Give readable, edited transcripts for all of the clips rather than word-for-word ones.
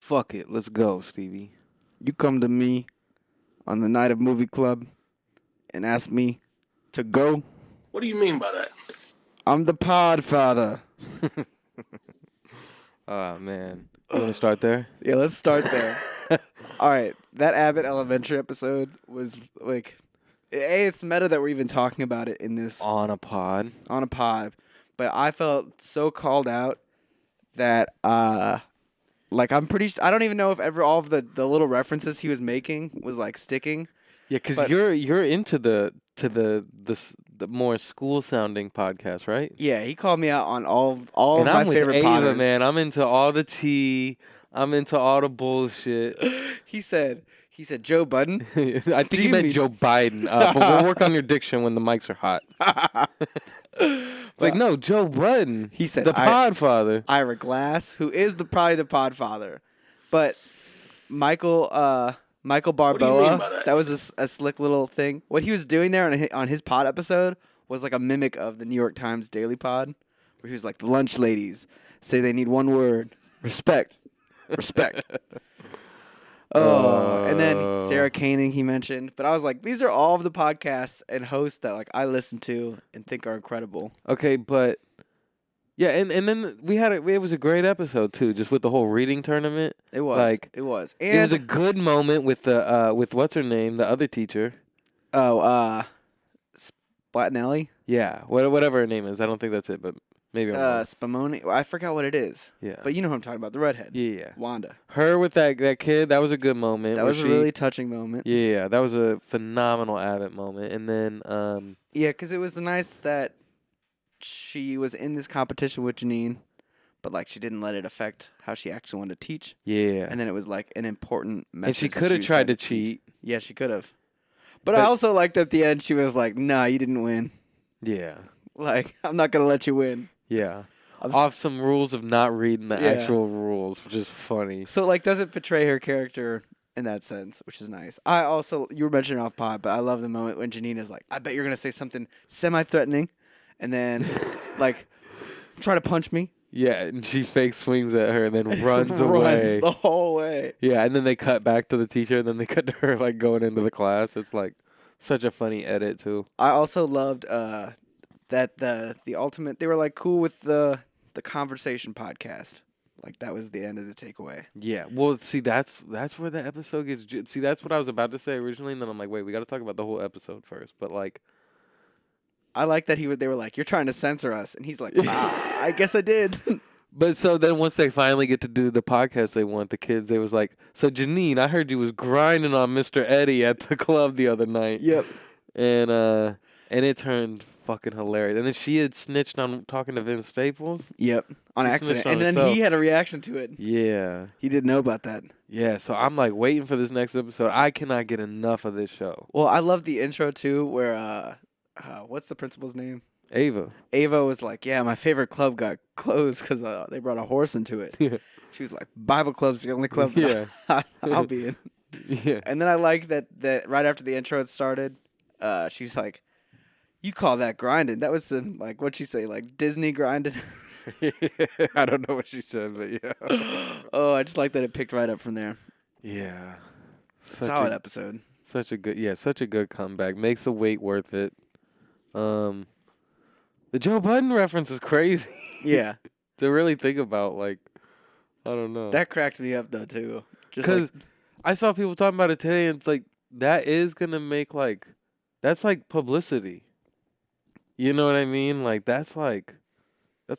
Fuck it. Let's go, Stevie. You come to me on the night of movie club and ask me to go. What do you mean by that? I'm the Podfather. Oh, man. You want to start there? Yeah, let's start there. All right, that Abbott Elementary episode was like, it's meta that we're even talking about it in this On a pod. on a pod, but I felt so called out that like I'm pretty. I don't even know if ever all of the little references he was making was like sticking. Yeah, because But- you're into the more school sounding podcast, right? Yeah, he called me out on all And of my I'm with favorite Ava, podders. man. I'm into all the tea. I'm into all the bullshit. He said Joe Budden. I think Do you you meant mean- Joe Biden, but we'll work on your diction when the mics are hot. It's like, no, Joe Budden. He said, the Podfather. Ira Glass, who is probably the Podfather, but Michael do you mean Barboa. by that? That was a slick little thing. What he was doing there on his pod episode was like a mimic of the New York Times Daily Pod, where he was like, the lunch ladies say they need one word: respect, respect. Oh, and then Sarah Koenig he mentioned, but I was like, these are all of the podcasts and hosts that like I listen to and think are incredible. Okay, but yeah, and then it was a great episode too, just with the whole reading tournament. It was Like, it was, It and was a good moment with the with what's her name, the other teacher. Splatnelli, Yeah, whatever her name is. I don't think that's it, but maybe I'm wrong. Spumoni. I forgot what it is, Yeah, but you know who I'm talking about, the redhead, yeah. Wanda. Her with that kid, that was a good moment. That where was a really touching moment. Yeah, that was a phenomenal Abbott moment. And then Yeah, because it was nice that she was in this competition with Janine, but like she didn't let it affect how she actually wanted to teach. yeah. And then it was like an important message. And she that could have was tried to trying cheat. teach. Yeah, she could have. But I also liked at the end she was like, "Nah, you didn't win. Yeah. Like, I'm not gonna let you win." Yeah. I'm s- Off some rules of not reading the Yeah. actual rules, which is funny. So like, doesn't portray her character in that sense, which is nice. I also, you were mentioning off pod, but I love the moment when Janine is like, "I bet you're gonna say something semi-threatening," and then like try to punch me. Yeah, and she fake swings at her and then runs Runs away. the whole way. Yeah, and then they cut back to the teacher and then they cut to her like going into the class. It's like such a funny edit too. I also loved that the ultimate. They were like cool with the conversation podcast. Like that was the end of the takeaway. Yeah. Well, see, that's where the episode gets. See, that's what I was about to say originally, and then I'm like, wait, we got to talk about the whole episode first. But like, I like that they were like, "You're trying to censor us," and he's like, I guess I did. but so then once they finally get to do the podcast they want, the kids, they was like, so Janine, I heard you was grinding on Mr. Eddie at the club the other night. Yep. And it turned fucking hilarious. And then she had snitched on talking to Vince Staples. Yep. On She accident, snitched on and then herself. he had a reaction to it. Yeah. He didn't know about that. Yeah, so I'm like waiting for this next episode. I cannot get enough of this show. Well, I love the intro too, where what's the principal's name? Ava. Ava was like, "Yeah, my favorite club got closed because they brought a horse into it." Yeah. She was like, "Bible club's the only club Yeah. I'll be in." Yeah. And then I like that right after the intro had started, she's like, "You call that grinding? That was some like what'd she say? Like Disney grinding?" I don't know what she said, but yeah. Oh, I just like that it picked right up from there. Yeah. Solid episode. Such a good comeback. Makes the wait worth it. The Joe Budden reference is crazy Yeah, to really think about. Like, I don't know. that cracked me up though too. Just Because like, I saw people talking about it today, and it's like that is gonna make that's like publicity. You know what I mean? Like that's like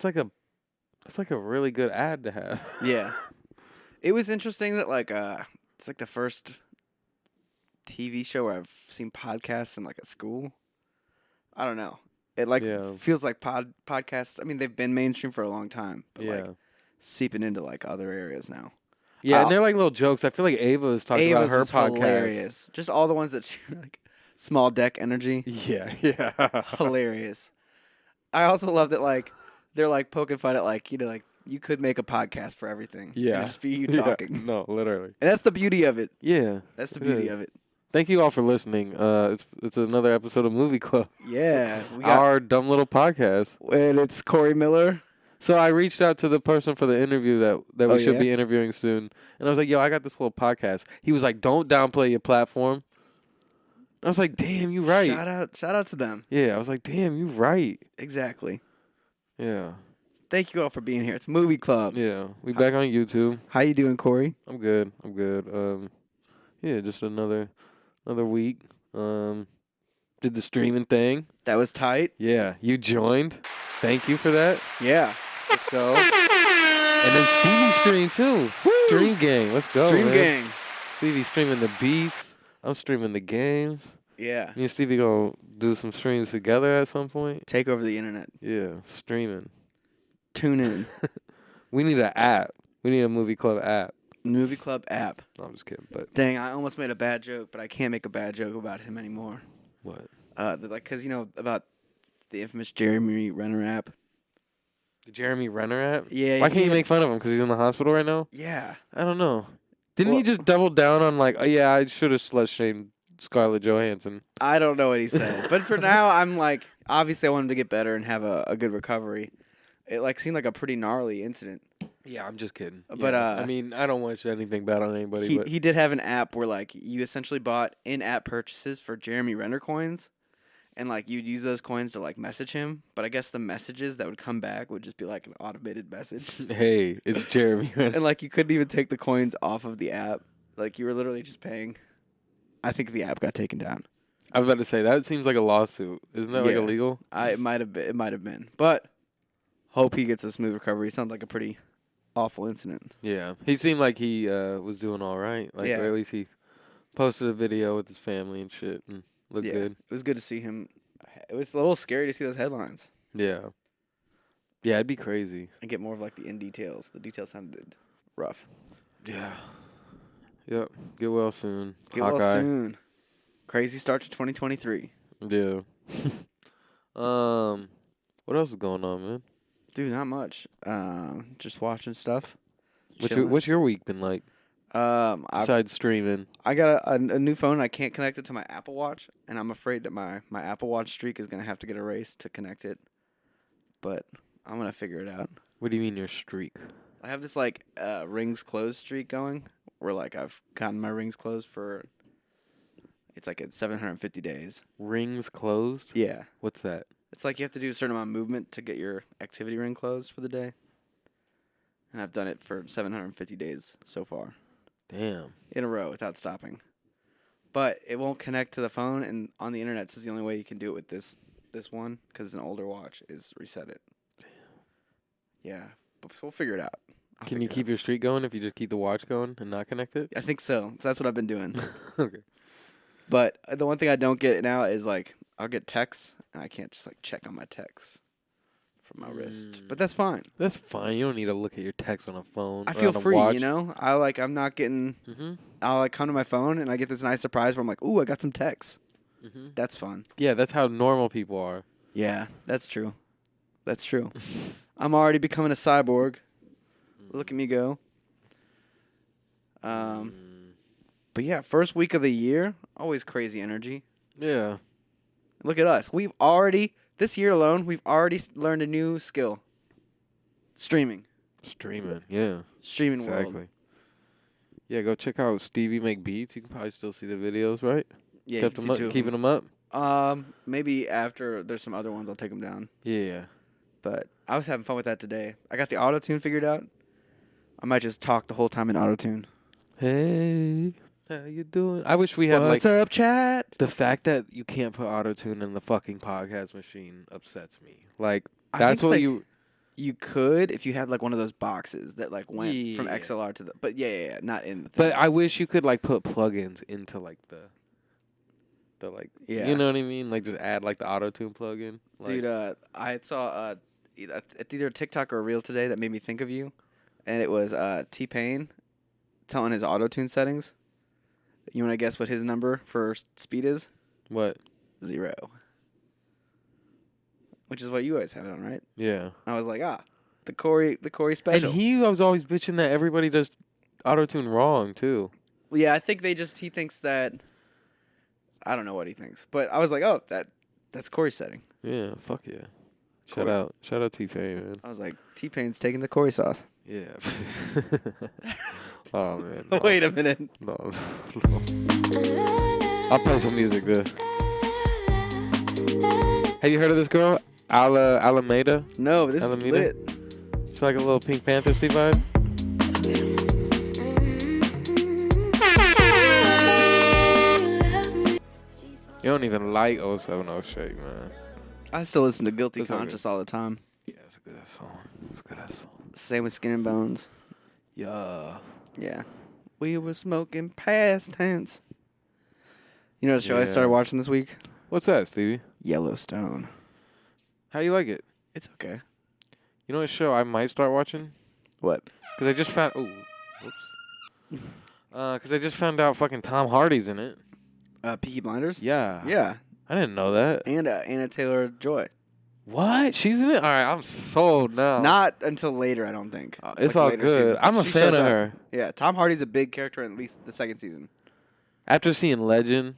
a really good ad to have. yeah, it was interesting that like it's like the first TV show where I've seen podcasts in like a school. I don't know. It like Yeah. feels like podcasts. I mean, they've been mainstream for a long time, but Yeah. like seeping into like other areas now. Yeah, and they're like little jokes. I feel like Ava was talking Ava's about her was podcast. hilarious. Just all the ones that she like small deck energy. Yeah, yeah. Hilarious. I also love that like they're like poking fun at like, you know, like you could make a podcast for everything. Yeah. It'd just be you Yeah, talking. no, literally. And that's the beauty of it. Yeah. That's the It beauty is. of it. Thank you all for listening. It's another episode of Movie Club, Yeah. We got our dumb little podcast. and it's Corey Miller. So I reached out to the person for the interview that we Oh, should yeah? be interviewing soon, and I was like, "Yo, I got this little podcast." He was like, "Don't downplay your platform." I was like, "Damn, you right." Shout out to them. Yeah, I was like, "Damn, you right." Exactly. Yeah, Thank you all for being here. It's Movie Club. yeah. We back on YouTube. How you doing, Corey? I'm good. I'm good. Yeah, just another week. Did the streaming thing. That was tight. Yeah, you joined. Thank you for that. Yeah. Let's go. And then Stevie streamed too. Stream gang. Let's go. Stream man. gang. Stevie streaming the beats. I'm streaming the games. Yeah. Me and Stevie gonna do some streams together at some point. Take over the internet. Yeah, streaming. Tune in. We need an app. We need a movie club app. Movie Club app. No, I'm just kidding. But Dang, I almost made a bad joke, but I can't make a bad joke about him anymore. what? Cause you know about the infamous Jeremy Renner app. The Jeremy Renner app? Yeah. Why can't you make fun of him? Because he's in the hospital right now? Yeah. I don't know. Didn't he Well- just double down on like, oh yeah, I should have slut shamed Scarlett Johansson? I don't know what he said, but for now, I'm like, obviously, I want him to get better and have a good recovery. It like seemed like a pretty gnarly incident. Yeah, I'm just kidding. But, Yeah, I mean, I don't wish anything bad on anybody. But He did have an app where like you essentially bought in-app purchases for Jeremy Renner coins, and like you'd use those coins to like message him. But I guess the messages that would come back would just be like an automated message, hey, it's Jeremy Renner. and like you couldn't even take the coins off of the app. Like you were literally just paying. I think the app got taken down. I was about to say that seems like a lawsuit. Isn't that like Yeah. illegal? It might have been. It might have been. But hope he gets a smooth recovery. Sounds like a pretty awful incident. Yeah, he seemed like he was doing all right. Like, Yeah. or at least he posted a video with his family and shit and looked Yeah, good. it was good to see him. It was a little scary to see those headlines Yeah, yeah, it'd be crazy. and get more of like the in details. The details sounded rough. Yeah, yep. Get well soon. Get Hawkeye. well soon. Crazy start to 2023. Yeah. What else is going on, man? Dude, not much. Just watching stuff. What's your week been like besides streaming? I got a new phone. I can't connect it to my Apple Watch, and I'm afraid that my Apple Watch streak is gonna have to get erased to connect it. But I'm gonna figure it out. What do you mean your streak? I have this like rings closed streak going, where like I've gotten my rings closed for. It's like at 750 days. Rings closed? Yeah. What's that? It's like you have to do a certain amount of movement to get your activity ring closed for the day. And I've done it for 750 days so far Damn. in a row without stopping. But it won't connect to the phone, and on the internet, it says the only way you can do it with this one, because it's an older watch, is reset it. Yeah, but we'll figure it out. Can you keep your streak going if you just keep the watch going and not connect it? I think so. So that's what I've been doing. Okay. But the one thing I don't get now is like I'll get texts, and I can't just like check on my texts from my wrist. But that's fine. That's fine. You don't need to look at your text on a phone. I or feel on a free, watch. you know. I'm not getting. Mm-hmm. I'll like come to my phone and I get this nice surprise where I'm like, ooh, I got some texts. Mm-hmm. That's fun. Yeah, that's how normal people are. Yeah, that's true. That's true. I'm already becoming a cyborg. Look at me go. But yeah, first week of the year, always crazy energy. Yeah. Look at us. This year alone, we've already learned a new skill. Streaming. Streaming. Yeah. Streaming Exactly. world. Yeah, go check out Stevie Make Beats. You can probably still see the videos, right? Yeah, Kept you them can up, see two of keeping them. them up. Maybe after there's some other ones, I'll take them down. Yeah. But I was having fun with that today. I got the auto-tune figured out. I might just talk the whole time in auto-tune. Hey, how you doing? I wish we had What's like up, chat? the fact that you can't put autotune in the fucking podcast machine upsets me. Like I that's think, what like, you could if you had like one of those boxes that like went from Yeah. XLR to the. But yeah, not in the thing. But I wish you could like put plugins into like the like Yeah. you know what I mean? Like just add like the autotune plugin. Like, Dude, I saw either a TikTok or a reel today that made me think of you, and it was T-Pain telling his auto-tune settings. You want to guess what his number for speed is? what? 0. Which is what you guys have it on, right? Yeah. I was like, the Corey special. And he was always bitching that everybody does autotune wrong too. Yeah, I think he thinks that. I don't know what he thinks, but I was like, that's Corey's setting. Yeah, fuck yeah. Shout out T-Pain, man. I was like, T-Pain's taking the Corey sauce. Yeah. Oh man. No. Wait a minute. No. I'll play some music, dude. Have you heard of this girl, Alameda? No, this Alameda? is lit. It's like a little Pink Panther vibe. You don't even like 070 Shake, man. I still listen to Guilty It's okay. Conscious all the time. Yeah, it's a good ass song. It's a good ass song. Same with Skin and Bones. Yeah. Yeah. We were smoking past tense. You know the show I Yeah. started watching this week? What's that, Stevie? Yellowstone. How you like it? It's okay. You know what show I might start watching? What? Because I just found... Ooh. Whoops. Because I just found out fucking Tom Hardy's in it. Peaky Blinders? Yeah. Yeah. I didn't know that. And Anna Taylor-Joy. What? She's in it? All right, I'm sold now. Not until later, I don't think. It's Like all later good. seasons. I'm a She fan shows of up. her. Yeah, Tom Hardy's a big character in at least the second season. After seeing Legend,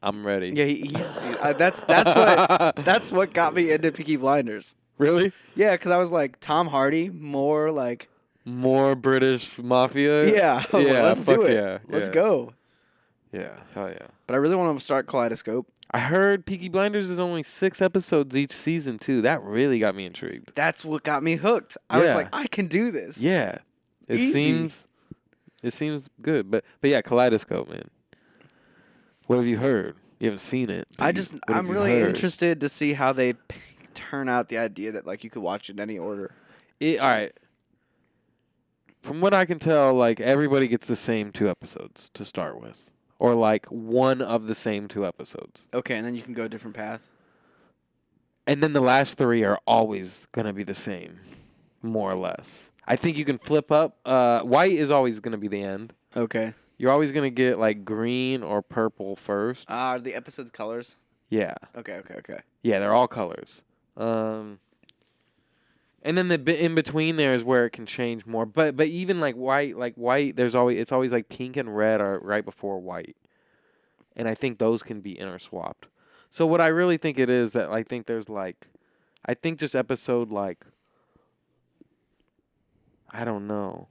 I'm ready. Yeah, he's that's what got me into Peaky Blinders. Really? Yeah, because I was like, Tom Hardy, more like, More British Mafia? yeah, I was like, let's fuck do it. Yeah, Let's yeah. go. Yeah, hell yeah. But I really want to start Kaleidoscope. I heard Peaky Blinders is only 6 episodes each season, too. That really got me intrigued. That's what got me hooked. I was Yeah. like, I can do this. Yeah. It Easy. seems good. But yeah, Kaleidoscope, man. What have you heard? You haven't seen it. but what have I'm you really heard? interested to see how they turn out the idea that like you could watch it in any order. All right. From what I can tell, like everybody gets the same 2 episodes to start with, or like one of the same 2 episodes, Okay, and then you can go a different path. and then the last 3 are always gonna be the same, more or less. I think you can flip up. White is always gonna be the end. Okay. You're always gonna get like green or purple first. Are the episodes colors? Yeah, Okay. yeah, they're all colors. And then the in between there is where it can change more. But even like white, it's always like pink and red are right before white, and I think those can be interswapped. So what I really think it is that I think there's like, I think just episode like, I don't know.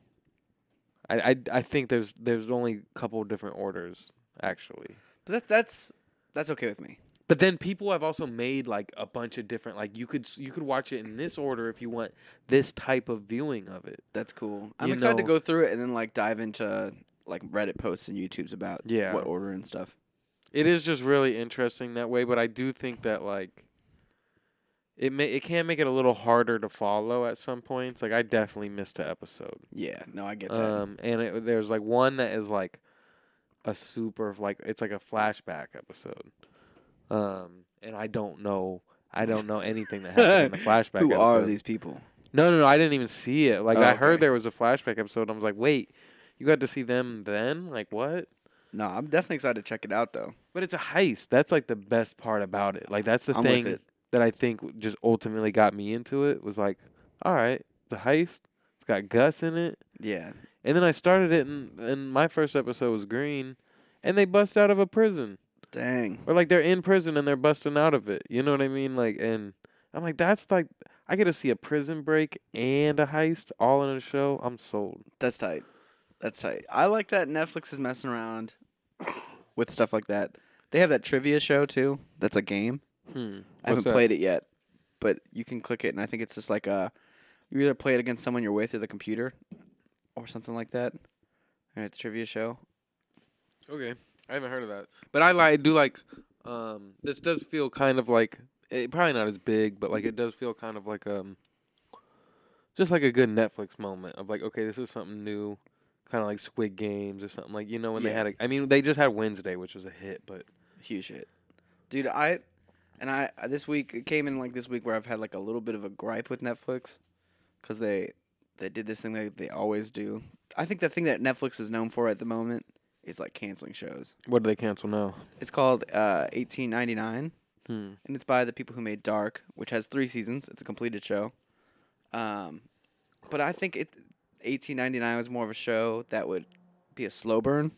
I think there's only a couple of different orders actually. But that's okay with me. But then people have also made like a bunch of different, like you could watch it in this order if you want this type of viewing of it. That's cool. I'm You excited to know- go through it and then like dive into like Reddit posts and YouTubes about Yeah. what order and stuff. It is just really interesting that way, but I do think that like it can make it a little harder to follow at some points. Like I definitely missed an episode. Yeah, no, I get that. And there's like one that is like a super like it's like a flashback episode. And I don't know anything that happened in the flashback Who episode. are these people? No, I didn't even see it. Like Oh, I heard okay. there was a flashback episode. And I was like, wait, you got to see them then? Like what? No, I'm definitely excited to check it out though. But it's a heist. That's like the best part about it. Like that's the I'm with thing it. that I think just ultimately got me into it. Was like, all right, it's a heist. It's got Gus in it. Yeah. And then I started it, and my first episode was green, and they bust out of a prison, Dang. or like they're in prison and they're busting out of it. You know what I mean? Like, and I'm like, that's like, I get to see a prison break and a heist all in a show. I'm sold. That's tight. That's tight. I like that Netflix is messing around with stuff like that. They have that trivia show too. That's a game. I haven't played it yet, but you can click it, and I think it's just like you either play it against someone you're with or the computer, or something like that. And it's a trivia show. Okay, I haven't heard of that, but I do like. This does feel kind of like probably not as big, but like it does feel kind of like just like a good Netflix moment of like, okay, this is something new, kind of like Squid Games or something like, you know, when they Yeah. had I mean they just had Wednesday, which was a hit, but Huge hit, dude. This week it came in like this week where I've had like a little bit of a gripe with Netflix, because they did this thing like they always do. I think the thing that Netflix is known for at the moment is like canceling shows. what do they cancel now? It's called 1899. Hmm. And it's by the people who made Dark, which has 3 seasons. It's a completed show. But I think 1899 was more of a show that would be a slow burn,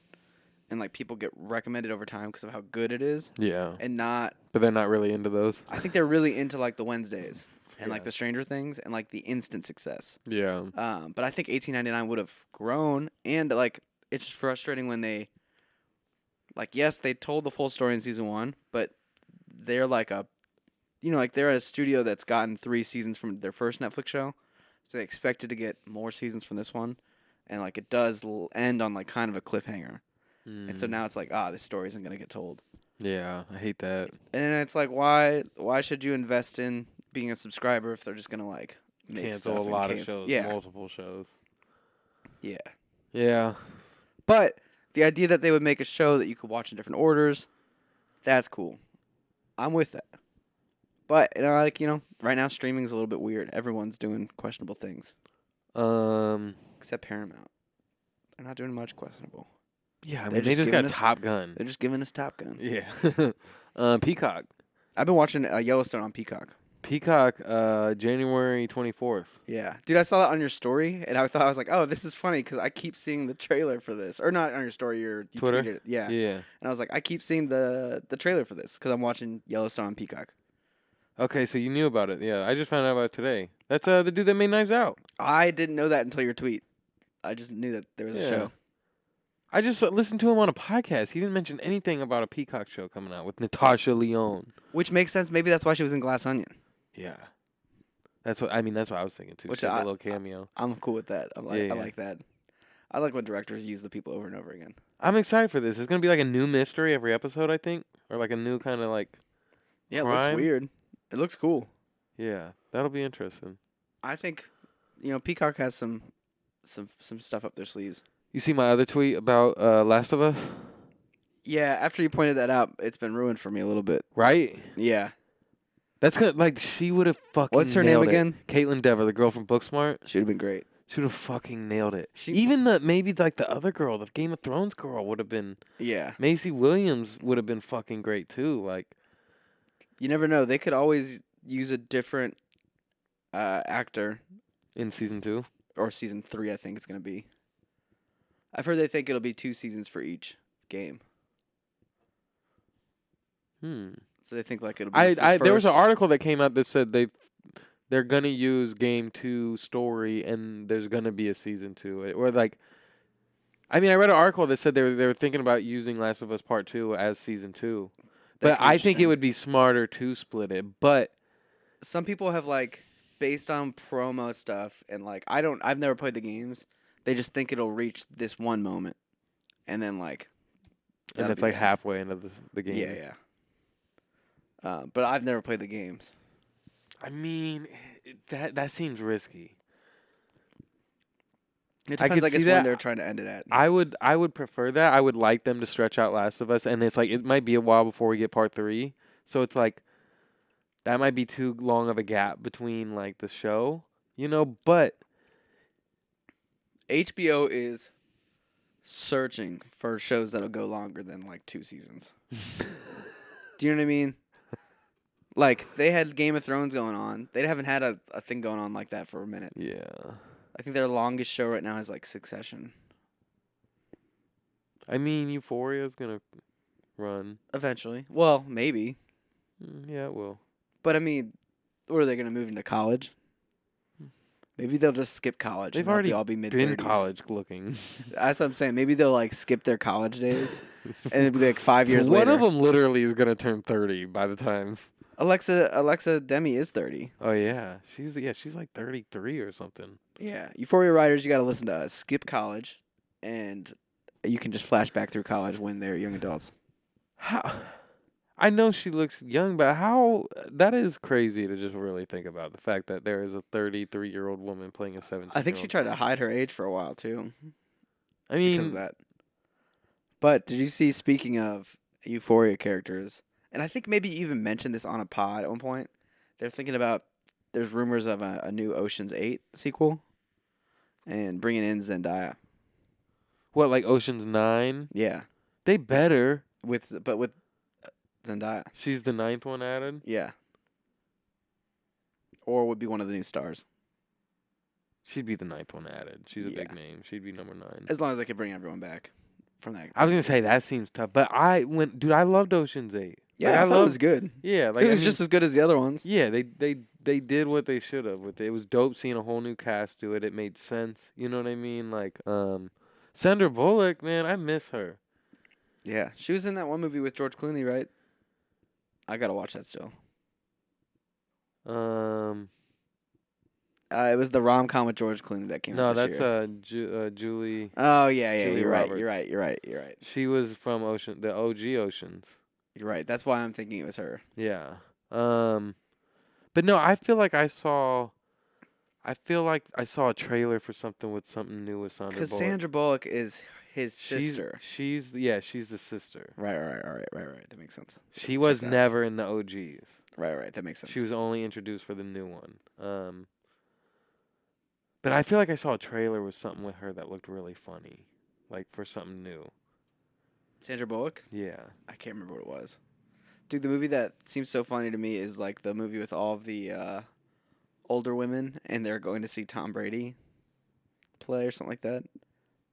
and like people get recommended over time because of how good it is, Yeah. and not. But they're not really into those. I think they're really into like the Wednesdays and like Yeah. the Stranger Things and like the instant success. Yeah. But I think 1899 would have grown, and like it's just frustrating when they, like, yes, they told the full story in season 1, but they're like like they're a studio that's gotten 3 seasons from their first Netflix show, so they expected to get more seasons from this one, and like it does end on like kind of a cliffhanger, and so now it's like this story isn't gonna get told. Yeah, I hate that. And it's like, why should you invest in being a subscriber if they're just gonna like make Cancel a stuff and lot of shows, Yeah, multiple shows. yeah. Yeah. But the idea that they would make a show that you could watch in different orders, that's cool. I'm with that. But right now streaming is a little bit weird. Everyone's doing questionable things except Paramount. They're not doing much questionable. Yeah, I They're mean, they just just got giving us- Top Gun. They're just giving us Top Gun. Yeah. Peacock. I've been watching Yellowstone on Peacock. Peacock, January 24th. Yeah, dude, I saw that on your story, and I was like, "Oh, this is funny," because I keep seeing the trailer for this, or not on your story, you Twitter? tweeted it, yeah. Yeah. And I was like, I keep seeing the trailer for this because I'm watching Yellowstone on Peacock. Okay, so you knew about it. Yeah, I just found out about it today. That's the dude that made Knives Out. I didn't know that until your tweet. I just knew that there was a Yeah. show. I just listened to him on a podcast. He didn't mention anything about a Peacock show coming out with Natasha Lyonne. Which makes sense. Maybe that's why she was in Glass Onion. Yeah. That's what I was thinking too. Which She had I- a little cameo. I'm cool with that. I Yeah. like that. I like when directors use the people over and over again. I'm excited for this. It's gonna be like a new mystery every episode, I think, or like a new kind of like. Yeah, it looks crime? weird. It looks cool. Yeah, that'll be interesting. I think, Peacock has some stuff up their sleeves. You see my other tweet about Last of Us, Yeah, after you pointed that out, it's been ruined for me a little bit. right? Yeah. That's good. Like she would have fucking. What's her name nailed it. again? Caitlin Dever, the girl from Booksmart. Should have been great. She would have fucking nailed it. She- Even maybe like the other girl, the Game of Thrones girl, would have been. Yeah. Macy Williams would have been fucking great too. Like, You never know. They could always use a different actor, in season 2. or season 3, I think it's going to be. I've heard they think it'll be 2 seasons for each game. So they think like it'll be There was an first- article that came out that said they're gonna use Game 2 story and there's gonna be a season 2, or like. I mean, I read an article that said they were thinking about using Last of Us Part 2 as season 2, but That'd be I think it interesting. would be smarter to split it. But Some people have like based on promo stuff and like I've never played the games. They just think it'll reach this one moment, and then like. and that'll that's be like it. halfway into the game. Yeah. But I've never played the games. I mean, that seems risky. It I depends, could I guess, see when that. they're trying to end it at. I would prefer that. I would like them to stretch out Last of Us, and it's like it might be a while before we get Part 3. So it's like that might be too long of a gap between like the show, but HBO is searching for shows that'll go longer than like 2 seasons. Do you know what I mean? Like they had Game of Thrones going on. They haven't had a thing going on like that for a minute. yeah. I think their longest show right now is like Succession. I mean, Euphoria is gonna run. Eventually. Well, maybe. Yeah, it will. But I mean, what are they going to move into college? Maybe they'll just skip college. They've and they'll already all be mid Been college looking. That's what I'm saying. Maybe they'll like skip their college days, and it'll be like 5 years One later. of them literally is gonna turn 30 by the time. Alexa Demi is 30. Oh yeah, she's like 33 or something. Yeah, Euphoria writers, you got to listen to us. Skip college, and you can just flash back through college when they're young adults. How? I know she looks young, but how? That is crazy to just really think about the fact that there is a 33-year-old woman playing a 17. I think she tried to hide her age for a while too, I mean, because of that. But did you see? Speaking of Euphoria characters, and I think maybe you even mentioned this on a pod at one point. They're thinking about. There's rumors of a new Ocean's 8 sequel, and bringing in Zendaya. what, like Ocean's 9? Yeah, They better. with Zendaya. She's the 9th one added. Yeah. Or would be one of the new stars. She'd be the 9th one added. She's a big Yeah. name. She'd be number 9. As long as they could bring everyone back from that. I was gonna say that seems tough, but I loved Ocean's 8. Yeah, Like, I thought it was good. Yeah, like It was just as good as the other ones. yeah. They did what they should have with it. It was dope seeing a whole new cast do it. It made sense. You know what I mean? Like Sandra Bullock, man, I miss her. Yeah, she was in that one movie with George Clooney, right? I gotta watch that still. It was the rom-com with George Clooney that came No, out this that's year. Julie. Oh yeah, Julia you're right. Roberts. You're right. She was from the OG Oceans. You're right. That's why I'm thinking it was her. Yeah. But no, I feel like I saw a trailer for something new with Sandra Bullock. Because Sandra Bullock is his sister. She's the sister. Right. That makes sense. She was out. never in the OGs. Right. That makes sense. She was only introduced for the new one. But I feel like I saw a trailer with something with her that looked really funny, like for something new. Sandra Bullock? Yeah. I can't remember what it was. Dude, the movie that seems so funny to me is like the movie with all of the older women and they're going to see Tom Brady play or something like that.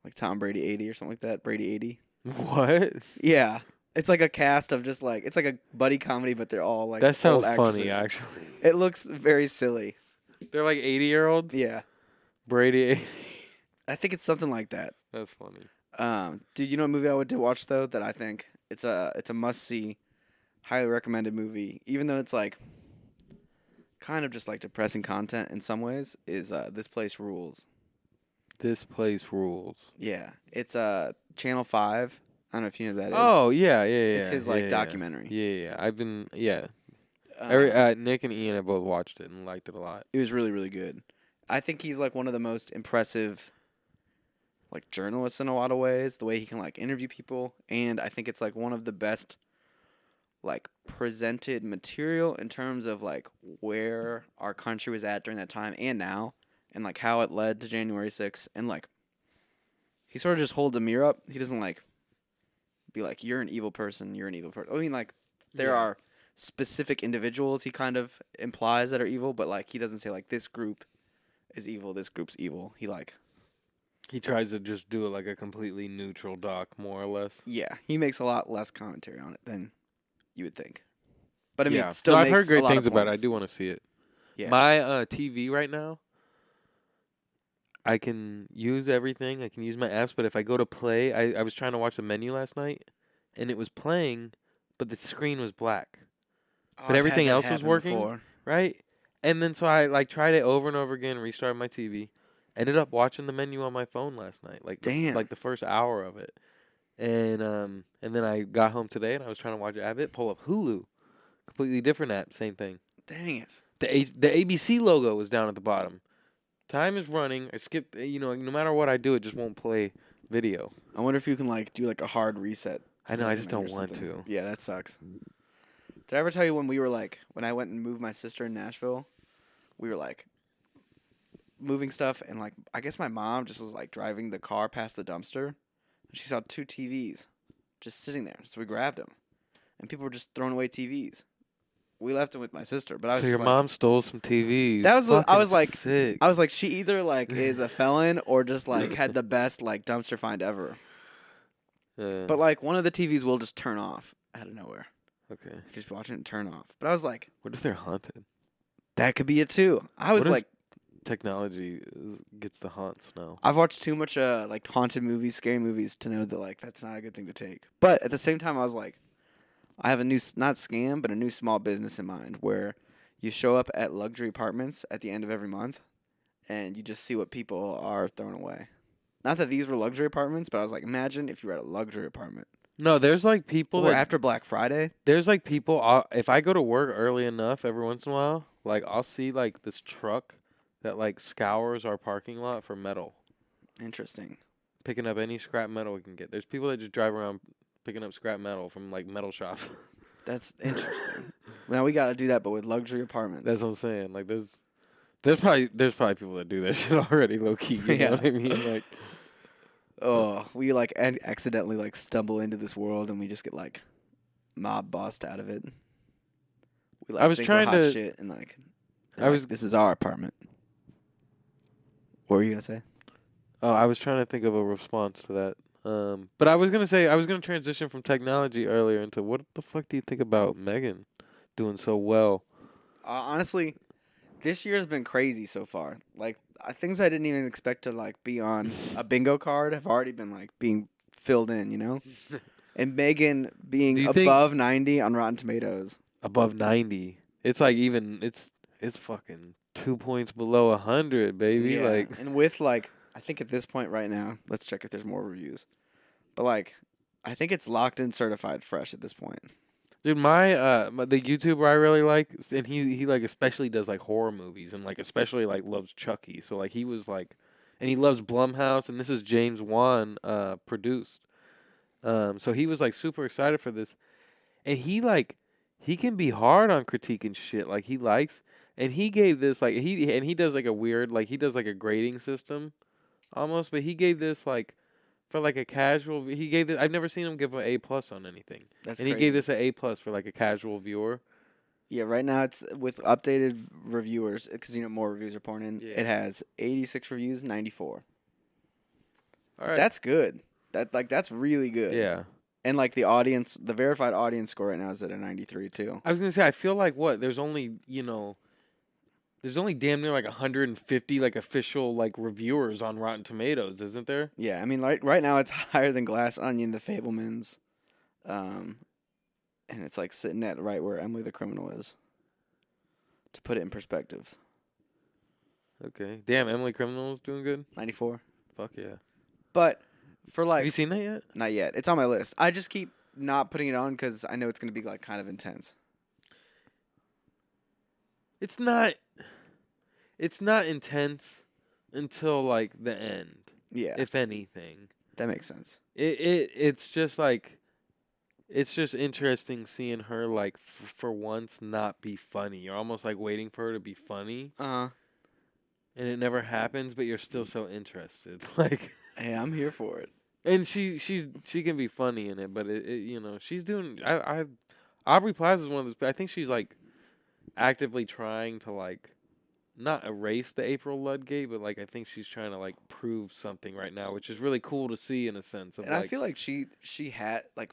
Like Tom Brady 80 or something like that. Brady 80. What? Yeah. It's like a cast of just like, it's like a buddy comedy, but they're all like That sounds old funny, actresses. actually. It looks very silly. They're like 80-year-olds? Yeah. Brady. I think it's something like that. That's funny. Dude, you know what movie I would to watch though that I think it's a must see, highly recommended movie, even though it's like kind of just like depressing content in some ways, is This Place Rules. This Place Rules. Yeah. It's Channel 5. I don't know if you know who that is. Oh, yeah. It's his yeah, documentary. Yeah. I've been Um, Nick and Ian have both watched it and liked it a lot. It was really, really good. I think he's like one of the most impressive like journalists in a lot of ways, the way he can like interview people, and I think it's like one of the best like presented material in terms of like where our country was at during that time and now, and like how it led to January 6th, and like he sort of just holds a mirror up. He doesn't like be like, you're an evil person, you're an evil person. I mean, like there are specific individuals he kind of implies that are evil, but like he doesn't say like this group is evil, this group's evil. He tries to just do it like a completely neutral doc, more or less. Yeah, he makes a lot less commentary on it than you would think. But I mean, it no, I've makes heard great a lot things of about it. I points. do want to see it. Yeah. My TV right now, I can use everything. I can use my apps, but if I go to play, I was trying to watch the menu last night, and it was playing, but the screen was black. Oh, but I've everything had that else was happen working. before. Right? And then so I like tried it over and over again, restarted my TV. Ended up watching the menu on my phone last night, like Damn. like the first hour of it. And then I got home today and I was trying to watch it. Pull up Hulu. Completely different app, same thing. Dang it. The ABC logo was down at the bottom. Time is running. I skipped, no matter what I do, it just won't play video. I wonder if you can like do like a hard reset. I know, I just overnight don't or want something. to. Yeah, that sucks. Did I ever tell you when when I went and moved my sister in Nashville, we were like moving stuff, and like I guess my mom just was like driving the car past the dumpster, and she saw 2 TVs just sitting there. So we grabbed them, and people were just throwing away TVs. We left them with my sister, but I was So your just mom stole some TVs. That was what I was like. Sick. I was like, she either like is a felon or just like had the best like dumpster find ever. But like one of the TVs will just turn off out of nowhere. Okay. Just watching it turn off. But I was like, What if they're haunted? that could be it too. I was What if like, technology gets the haunts now. I've watched too much like haunted movies, scary movies to know that like that's not a good thing to take. But at the same time, I was like, I have a new not scam, but a new small business in mind where you show up at luxury apartments at the end of every month, and you just see what people are throwing away. Not that these were luxury apartments, but I was like, imagine if you were at a luxury apartment. No, there's like people Or after Black Friday. there's like people if I go to work early enough every once in a while, like I'll see like this truck that like scours our parking lot for metal, Interesting. picking up any scrap metal we can get. There's people that just drive around picking up scrap metal from like metal shops. That's interesting. Now we got to do that, but with luxury apartments. That's what I'm saying. Like there's probably people that do that shit already, low key. You Yeah. know what I mean? Like, Oh, we like accidentally like stumble into this world and we just get like mob bossed out of it. We like I was think trying we're hot to- shit and like this is our apartment. What were you gonna say? oh, I was trying to think of a response to that. But I was gonna transition from technology earlier into what the fuck do you think about Megan doing so well? Honestly, this year has been crazy so far. Like things I didn't even expect to like be on a bingo card have already been like being filled in, you know? And Megan Do being you think above 90 on Rotten Tomatoes. above 90? It's like even it's fucking 2 points below 100, baby. Yeah. Like, And with like I think at this point right now, let's check if there's more reviews. But like I think it's locked in certified fresh at this point. dude, the YouTuber I really like, and he like especially does like horror movies and like especially like loves Chucky. So like he was like, and he loves Blumhouse, and this is James Wan produced. So he was like super excited for this, and he can be hard on critiquing shit like he likes, and he gave this like he does like a weird like he does like a grading system almost, but he gave this like for like a casual. He gave this. I've never seen him give an A+ on anything, That's and he crazy. gave this an A+ for like a casual viewer. Yeah, right now it's with updated reviewers because you know more reviews are pouring in. Yeah. It has 86 reviews, 94. All right. That's good. That's really good. Yeah. And like the verified audience score right now is at a 93 too. I was gonna say I feel like what there's only damn near like 150 like official like reviewers on Rotten Tomatoes, isn't there? Yeah, I mean like right now it's higher than Glass Onion, The Fablemans, and it's like sitting at right where Emily the Criminal is. To put it in perspectives, Okay. Damn, Emily Criminal's doing good. 94. Fuck yeah. But for Have like you seen that yet? not yet. It's on my list. I just keep not putting it on because I know it's gonna be like kind of intense. It's not. It's not intense until like the end, Yeah, if anything. that makes sense. It's just like it's just interesting seeing her like for once not be funny. You're almost like waiting for her to be funny, Uh-huh. and it never happens, but you're still so interested. Like, Hey, I'm here for it. and she can be funny in it, but she's doing. Aubrey Plaza is one of those. I think she's like actively trying to like not erase the April Ludgate, but like I think she's trying to like prove something right now, which is really cool to see in a sense of And like I feel like she had like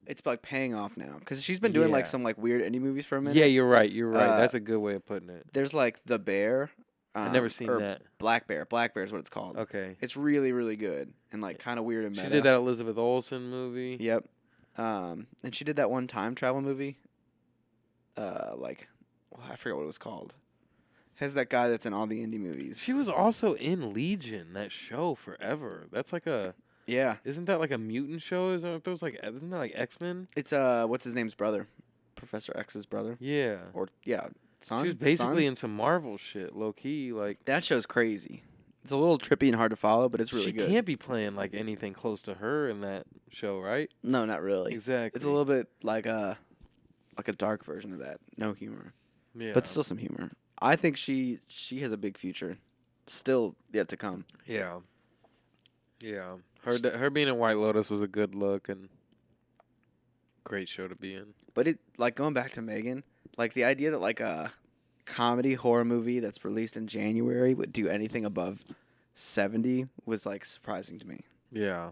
it's like paying off now because she's been doing like Yeah. some like weird indie movies for a minute. yeah, you're right. You're right. Uh, That's a good way of putting it. There's like The Bear. I've never seen or that. Black Bear. Black Bear is what it's called. Okay. It's really really good and like kind of weird and She meta. did that Elizabeth Olsen movie. Yep. And she did that one time travel movie. I forget what it was called. Has that guy that's in all the indie movies. She was also in Legion, that show forever. That's like Yeah. isn't that like a mutant show? Isn't that like X-Men? It's what's his name's brother? Professor X's brother. Yeah. Or yeah, son. She was basically son? in some Marvel shit, low key. Like That show's crazy. It's a little trippy and hard to follow, but it's really she good. can't be playing like anything close to her in that show, right? No, not really. Exactly. It's a little bit like a dark version of that. No humor, yeah. but still some humor. I think she has a big future, still yet to come. Yeah. Yeah. Her being in White Lotus was a good look and great show to be in. But it like going back to Megan, like the idea that like a comedy horror movie that's released in January would do anything above 70 was like surprising to me. Yeah.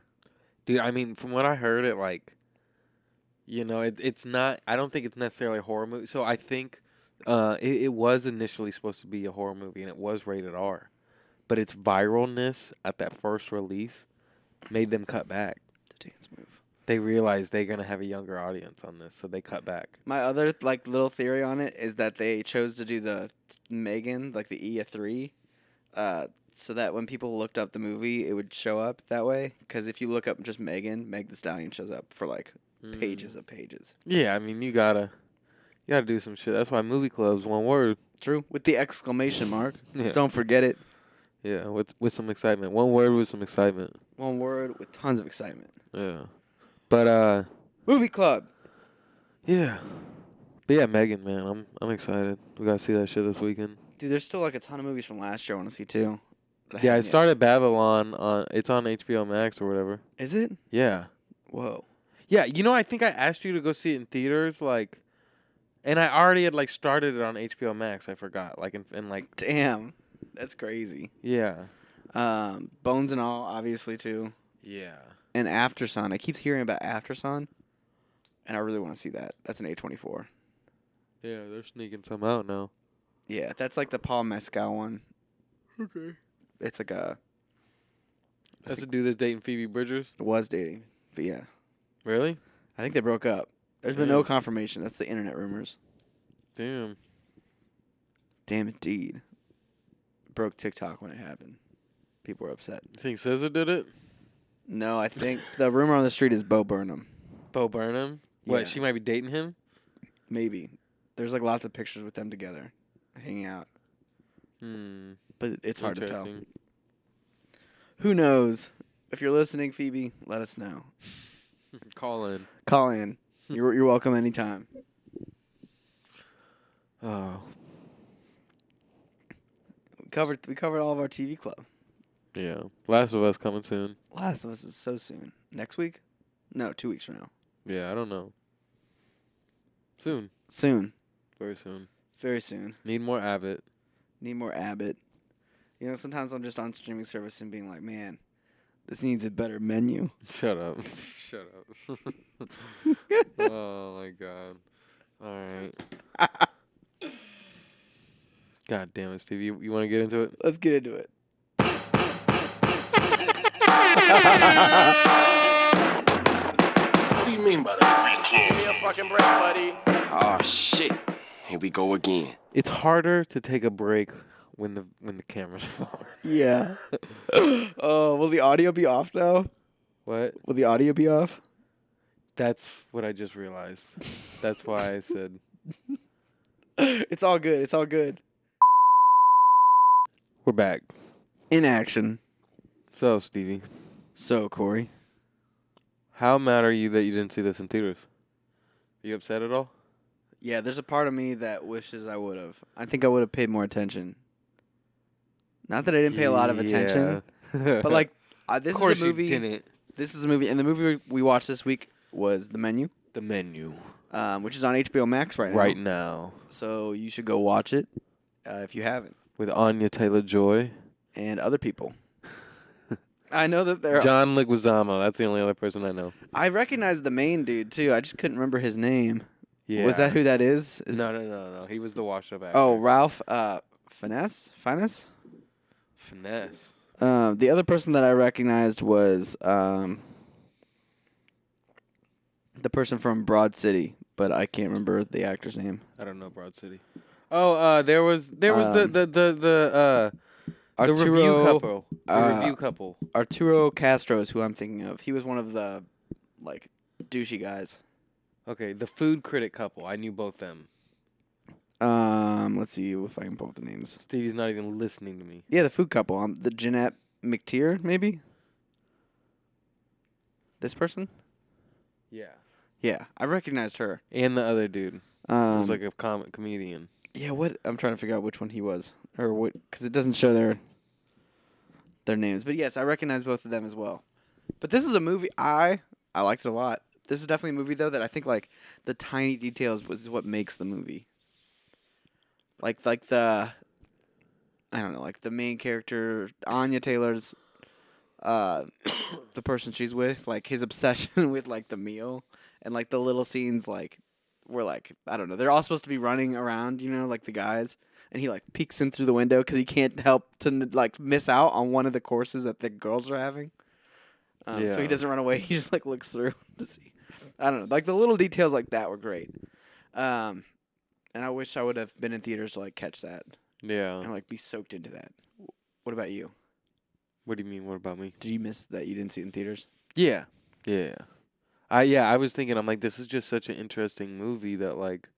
Dude, I mean, from what I heard, it's not. I don't think it's necessarily a horror movie. So I think it was initially supposed to be a horror movie, and it was rated R. But its viralness at that first release made them cut back. The dance move. They realized they're gonna have a younger audience on this, so they cut back. My other like little theory on it is that they chose to do the Megan like the E of 3, so that when people looked up the movie, it would show up that way. Because if you look up just Megan, Meg the Stallion shows up for like pages of pages. Yeah, I mean, you gotta do some shit. That's why movie club's one word. True, with the exclamation mark. Yeah. Don't forget it. Yeah, with some excitement. One word with some excitement. One word with tons of excitement. Yeah. But Movie Club. yeah. But yeah, Megan, man, I'm excited. We gotta see that shit this weekend. Dude, there's still like a ton of movies from last year I want to see too. that Yeah, I haven't yet. started Babylon it's on HBO Max or whatever. Is it? Yeah. Whoa. Yeah, I think I asked you to go see it in theaters, like, and I already had like started it on HBO Max. I forgot, like, and like, Damn. That's crazy. yeah, Bones and All, obviously too. yeah. and Aftersun. I keep hearing about Aftersun, and I really want to see that. That's an A24. Yeah, they're sneaking some out now. Yeah, that's like the Paul Mescal one. Okay. It's like a That's the dude that's dating Phoebe Bridgers? was dating, but yeah, Really? I think they broke up. There's been no Damn. confirmation. That's the internet rumors. Damn. Damn, indeed. Broke TikTok when it happened. People were upset. You think SZA did it? No, I think the rumor on the street is Bo Burnham. Bo Burnham? Yeah. What, she might be dating him? Maybe. There's like lots of pictures with them together, hanging out. But it's hard to tell. Interesting. Who knows? If you're listening, Phoebe, let us know. Call in. Call in. You're welcome anytime. Oh. We covered all of our TV club. Yeah. Last of Us coming soon. Last of Us is so soon. Next week? No, 2 weeks from now. Yeah, I don't know. Soon. Soon. Very soon. Very soon. Need more Abbott. Need more Abbott. You know, sometimes I'm just on streaming service and being like, man, this needs a better menu. Shut up. Shut up. Oh, my God. All right. God damn it, Steve. You want to get into it? Let's get into it. What do you mean by that? Give me a fucking break, buddy. Oh shit. Here we go again. It's harder to take a break when the camera's on. Yeah. Oh, will the audio be off now? What? Will the audio be off? That's what I just realized. That's why I said. It's all good. It's all good. We're back. In action. So, Stevie, So, Corey. how mad are you that you didn't see this in theaters? Are you upset at all? Yeah, there's a part of me that wishes I would have. I think I would have paid more attention. Not that I didn't pay a lot of attention, Yeah. but like this of course is a movie. you didn't. This is a movie, and the movie we watched this week was The Menu, The Menu. which is on HBO Max right now. Right now. So you should go watch it if you haven't, With Anya Taylor-Joy. and other people. I know that there. John Leguizamo. That's the only other person I know. I recognize the main dude too. I just couldn't remember his name. Yeah. Was that who that is? No. He was the washed-up actor. Oh, Ralph Finesse. Finesse. Finesse. The other person that I recognized was the person from Broad City, but I can't remember the actor's name. I don't know Broad City. Oh, there was the review couple. The review couple. Arturo Castro is who I'm thinking of. He was one of the like douchey guys. Okay, the food critic couple. I knew both them. Let's see if I can pull up the names. Stevie's not even listening to me. Yeah, the food couple. The Jeanette McTeer, maybe. This person? Yeah. Yeah, I recognized her. And the other dude. He was like a comedian. Yeah, what? I'm trying to figure out which one he was, or what, because it doesn't show their names. But yes, I recognize both of them as well. But this is a movie I liked it a lot. This is definitely a movie though that I think like the tiny details is what makes the movie. Like the, I don't know, like the main character Anya Taylor's, the person she's with, like his obsession with like the meal and like the little scenes like where like I don't know, they're all supposed to be running around, you know, like the guys, and he like peeks in through the window because he can't help to like miss out on one of the courses that the girls are having. So Yeah. he doesn't run away. He just like looks through to see. I don't know, like the little details like that were great. And I wish I would have been in theaters to like catch that Yeah. and like be soaked into that. What about you? What do you mean? What about me? Did you miss that you didn't see it in theaters? Yeah. Yeah. I was thinking, I'm like, this is just such an interesting movie that like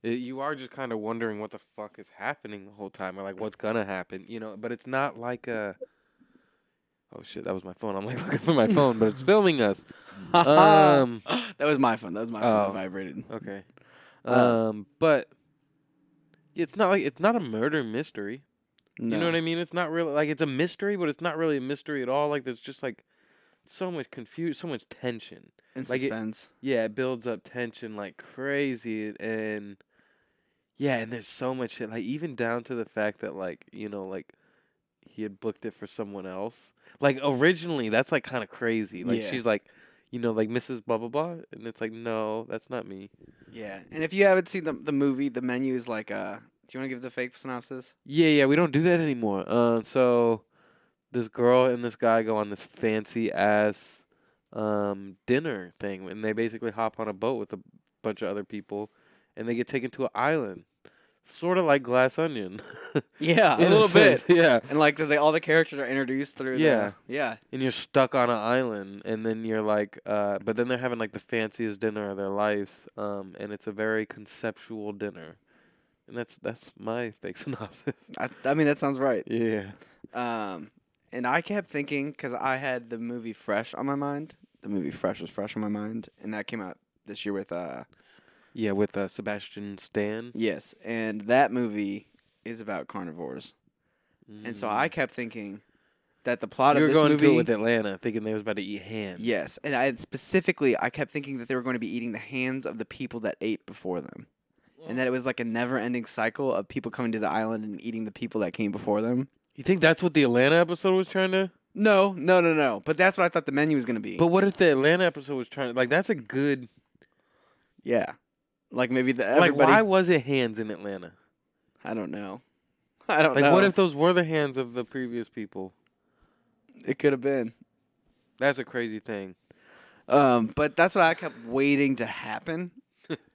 you are just kind of wondering what the fuck is happening the whole time, or like what's gonna happen, you know. But it's not like a. Oh shit, that was my phone. I'm like looking for my phone, but it's filming us. That was my phone. That was my phone that Oh. vibrated. Okay. But it's not a murder mystery. No. You know what I mean? It's not really like it's a mystery, but it's not really a mystery at all. Like there's just like so much so much tension. And like, suspense. Yeah, it builds up tension like crazy, and yeah, and there's so much shit. Like even down to the fact that like you know like he had booked it for someone else. Like originally, that's like kind of crazy. Like Yeah. she's like, like Mrs. Blah blah blah, and it's like, no, that's not me. Yeah. And if you haven't seen the movie, the menu is like do you want to give the fake synopsis? Yeah, we don't do that anymore. So this girl and this guy go on this fancy ass dinner thing, and they basically hop on a boat with a bunch of other people, and they get taken to an island, sort of like Glass Onion. Yeah, a In little bit. sense, yeah. And like all the characters are introduced through Yeah. yeah. And you're stuck on an island, and then you're like, but then they're having like the fanciest dinner of their lives, and it's a very conceptual dinner, and that's my fake synopsis. I mean that sounds right. Yeah. And I kept thinking because I had the movie Fresh on my mind. The movie Fresh was fresh on my mind, and that came out this year with Yeah, with Sebastian Stan. yes, and that movie is about carnivores, and so I kept thinking that the plot You were of this going movie into it with Atlanta, thinking they was about to eat hands. yes, and I kept thinking that they were going to be eating the hands of the people that ate before them. And that it was like a never-ending cycle of people coming to the island and eating the people that came before them. You think that's what the Atlanta episode was trying to? No. But that's what I thought the menu was going to be. But what if the Atlanta episode was trying to? Like, that's a good. Yeah. Like maybe Like, why was it hands in Atlanta? I don't know. I don't Like, know. what if those were the hands of the previous people? It could have been. That's a crazy thing. But that's what I kept waiting to happen.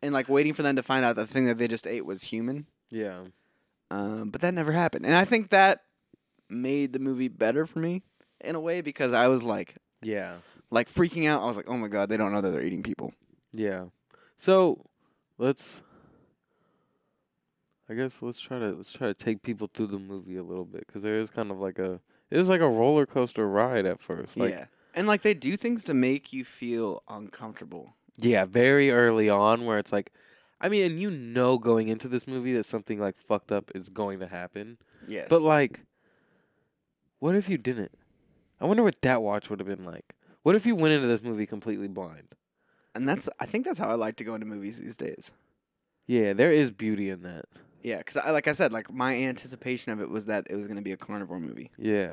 And like waiting for them to find out the thing that they just ate was human. Yeah. But that never happened. And I think that made the movie better for me in a way because I was like Yeah. freaking out. I was like, oh my God, they don't know that they're eating people. Yeah. So let's try to take people through the movie a little bit because there is kind of like it is like a roller coaster ride at first. Like, yeah. And like they do things to make you feel uncomfortable. yeah, very early on where it's like, I mean, and going into this movie that something like fucked up is going to happen. Yes. But like, what if you didn't? I wonder what that watch would have been like. What if you went into this movie completely blind? And I think that's how I like to go into movies these days. Yeah, there is beauty in that. Yeah, because like I said, like my anticipation of it was that it was going to be a carnivore movie. Yeah.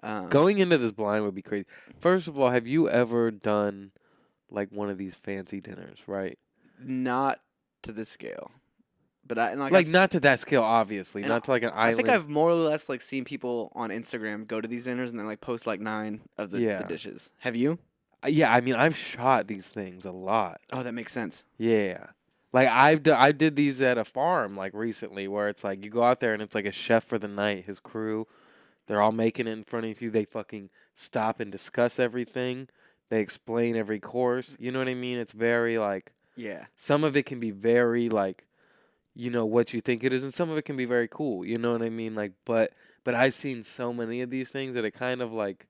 Going Going into this blind would be crazy. First of all, have you ever done like one of these fancy dinners, right? not to this scale, but Like not to that scale, obviously, and not to like an I island. think I've more or less like seen people on Instagram go to these dinners and then like post like 9 of the Yeah. dishes. Have you? Yeah, I mean, I've shot these things a lot. Oh, that makes sense. Yeah. Like I did these at a farm like recently where it's like you go out there and it's like a chef for the night, his crew, they're all making it in front of you. They fucking stop and discuss everything. They explain every course. You know what I mean? It's very like Yeah. some of it can be very like what you think it is and some of it can be very cool. You know what I mean? Like but I've seen so many of these things that it kind of like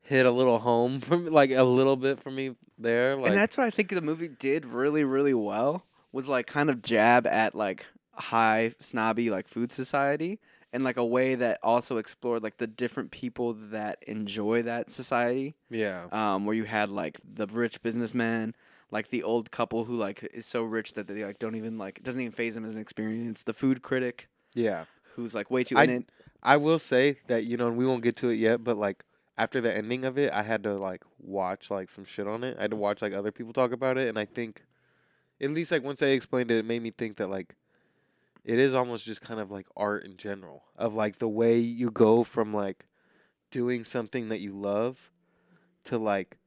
hit a little home from like a little bit for me there. Like And that's what I think the movie did really, really well was like kind of jab at like high snobby like food society in like a way that also explored like the different people that enjoy that society. yeah. Where you had like the rich businessman, like the old couple who like is so rich that they like don't even like it doesn't even phase them as an experience. The food critic Yeah. who's like way too I- in it. I will say that and we won't get to it yet, but like after the ending of it, I had to like watch like some shit on it. I had to watch like other people talk about it, and I think at least like once they explained it, it made me think that like it is almost just kind of like art in general of like the way you go from like doing something that you love to like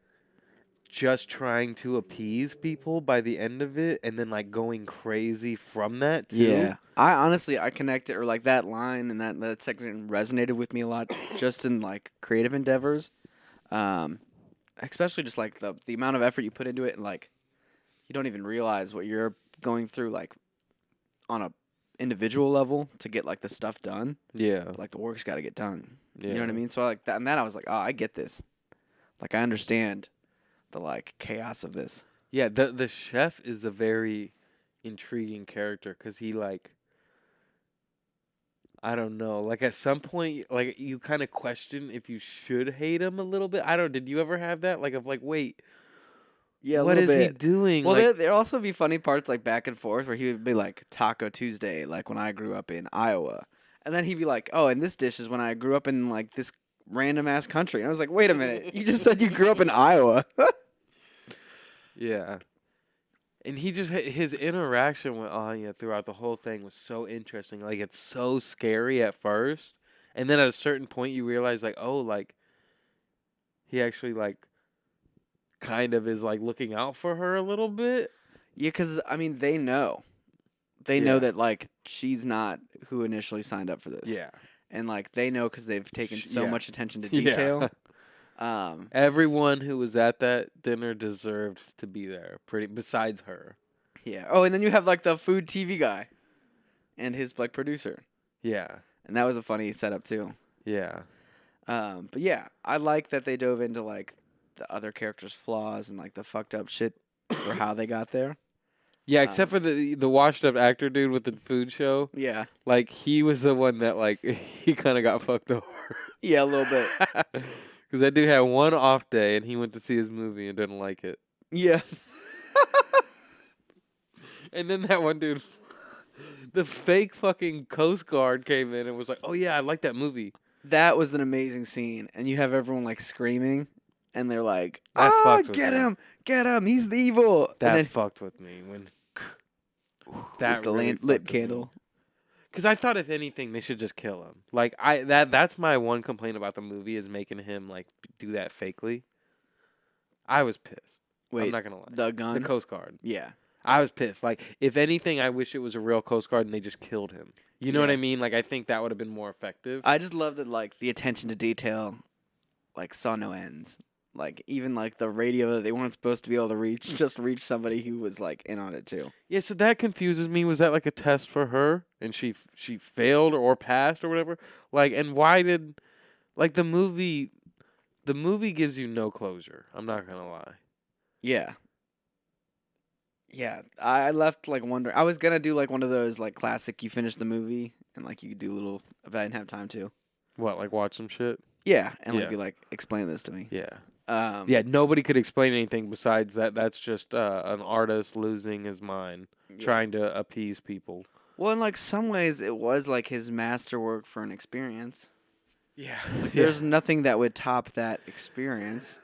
just trying to appease people by the end of it and then like going crazy from that too. Yeah. I honestly I connected or like that line and that section resonated with me a lot just in like creative endeavors. Especially just like the amount of effort you put into it and like you don't even realize what you're going through like on a individual level to get like the stuff done. Yeah. But like the work's got to get done. Yeah. You know what I mean? So like that and that I was like, "Oh, I get this." Like I understand the like chaos of this. Yeah, the chef is a very intriguing character because he like I don't know, like at some point like you kind of question if you should hate him a little bit. I don't. Did you ever have that like of like wait, Yeah, what is he doing? Well, like, there'd also be funny parts like back and forth where he would be like Taco Tuesday, like when I grew up in Iowa, And then he'd be like, "Oh, and this dish is when I grew up in like this random ass country." And I was like, "Wait a minute, you just said you grew up in Iowa." Yeah. And he just his interaction with Anya throughout the whole thing was so interesting. Like it's so scary at first, and then at a certain point you realize like, oh, like he actually like kind of is like looking out for her a little bit. Yeah, because I mean, they know. They know Yeah. that like she's not who initially signed up for this. Yeah. And like they know because they've taken so Yeah. much attention to Yeah. detail. Everyone who was at that dinner deserved to be there. Pretty besides her. Yeah. Oh, and then you have like the food TV guy, and his like producer, Yeah. and that was a funny setup too. Yeah. But yeah, I like that they dove into like the other characters' flaws and like the fucked up shit for how they got there. Yeah, except for the washed up actor dude with the food show. Yeah. Like he was the one that like he kind of got fucked over. Yeah, a little bit. Because that dude had one off day and he went to see his movie and didn't like it. Yeah. And then that one dude, the fake fucking Coast Guard came in and was like, "Oh yeah, I like that movie." That was an amazing scene, and you have everyone like screaming, and they're like, That "Ah, fucked with get me. him, he's the evil." That and then fucked with me when with the lit candle. Because I thought if anything they should just kill him. Like that's my one complaint about the movie is making him like do that fakely. I was pissed. Wait, I'm not gonna lie. the gun? The Coast Guard. Yeah. I was pissed. Like, if anything, I wish it was a real Coast Guard and they just killed him. You know what Yeah. I mean? Like, I think that would have been more effective. I just love that like the attention to detail, like saw no ends. Like even like the radio that they weren't supposed to be able to reach, just reached somebody who was like in on it too. Yeah, so that confuses me. Was that like a test for her and she failed or passed or whatever? Like, and why did like the movie gives you no closure. I'm not gonna lie. Yeah. Yeah, I left like wondering. I was gonna do like one of those like classic. You finish the movie and like you could do a little if I didn't have time to. What, like watch some shit? Yeah, and like Yeah. be like, explain this to me. Yeah. Yeah, Nobody could explain anything besides that. That's just an artist losing his mind, trying to appease people. Well, in like some ways, it was like his masterwork for an experience. Yeah. There's nothing that would top that experience,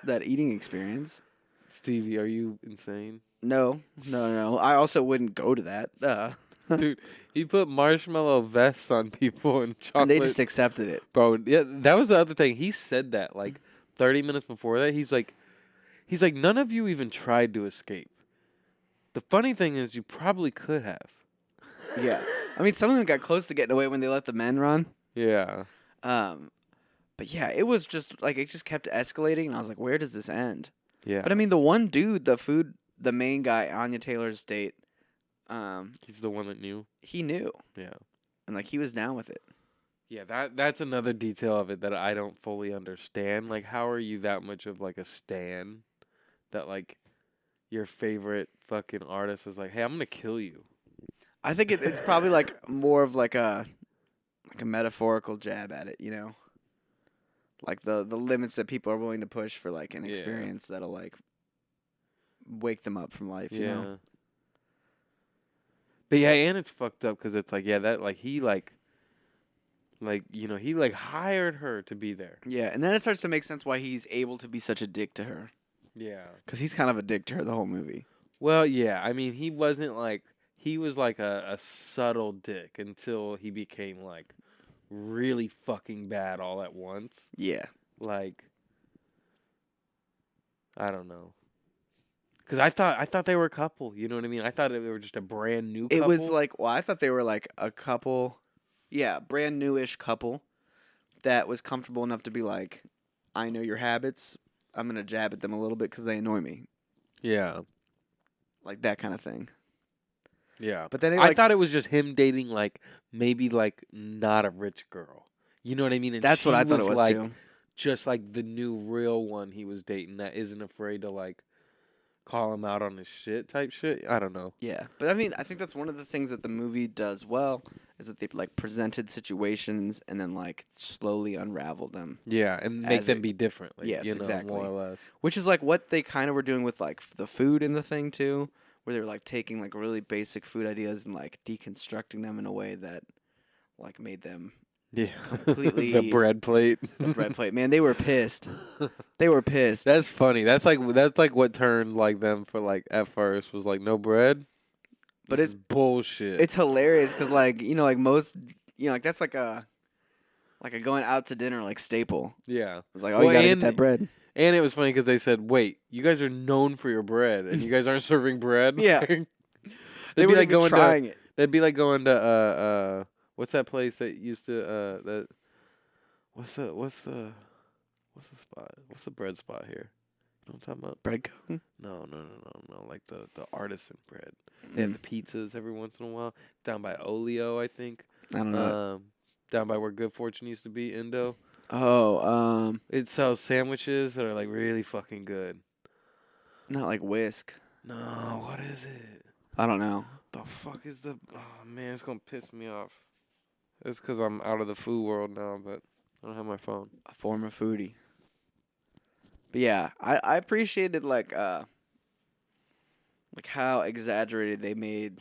that eating experience. Stevie, are you insane? No. I also wouldn't go to that. Dude, he put marshmallow vests on people and chocolate. And they just accepted it. Bro, yeah, that was the other thing. He said that like 30 minutes before that. He's like, none of you even tried to escape. The funny thing is, you probably could have. Yeah. I mean, some of them got close to getting away when they let the men run. Yeah. But yeah, it was just like it just kept escalating, and I was like, where does this end? Yeah. But I mean, the one dude, the main guy, Anya Taylor's date, he's the one that knew. he knew, Yeah. and like he was down with it. Yeah, that's another detail of it that I don't fully understand. Like, how are you that much of like a stan that like your favorite fucking artist is like, hey, I'm gonna kill you. I think it's probably like more of like a metaphorical jab at it, you know, like the limits that people are willing to push for like an Yeah. experience that'll like wake them up from life, you know. But yeah, and it's fucked up because it's like, yeah, that like he like you know, he like hired her to be there. Yeah, and then it starts to make sense why he's able to be such a dick to her, Yeah. because he's kind of a dick to her the whole movie. Well, yeah. I mean, he wasn't like he was like a subtle dick until he became like really fucking bad all at once. Yeah. Like, I don't know. Because I thought they were a couple. You know what I mean? I thought they were just a brand new couple. It was like, well, I thought they were like a couple, yeah, brand newish couple that was comfortable enough to be like, I know your habits. I'm going to jab at them a little bit because they annoy me. Yeah. Like that kind of thing. Yeah. But then I thought it was just him dating like maybe like not a rich girl. You know what I mean? And that's what she I thought it was like, too. Just like the new real one he was dating that isn't afraid to like call him out on his shit type shit. I don't know. Yeah. But I mean, I think that's one of the things that the movie does well is that they like presented situations and then like slowly unraveled them. Yeah, and make As them it- be different. Like, Yes, you know, exactly. more or less. Which is like what they kind of were doing with like the food in the thing too, where they were like taking like really basic food ideas and like deconstructing them in a way that like made them Yeah. completely The bread plate. the bread plate. Man, they were pissed. They were pissed. That's funny. That's like what turned like them for like at first was like no bread. But This is bullshit. It's hilarious because like like most like that's like a going out to dinner like staple. Yeah. It's like, oh, you gotta get that bread. And it was funny because they said, "Wait, you guys are known for your bread, and you guys aren't serving bread." Yeah. They'd They be were like even going trying it. They'd be like going to what's that place that used to that what's the spot? What's the bread spot here? You know what I'm talking about? Bread cone? No. Like the artisan bread. They have the pizzas every once in a while. Down by Olio, I think. I don't know. Down by where Good Fortune used to be, Indo. It It sells sandwiches that are like really fucking good. not like Whisk. No, what is it? I don't know. The fuck is the? Oh man, it's gonna piss me off. It's because I'm out of the food world now, but I don't have my phone. A former foodie. But yeah, I appreciated like how exaggerated they made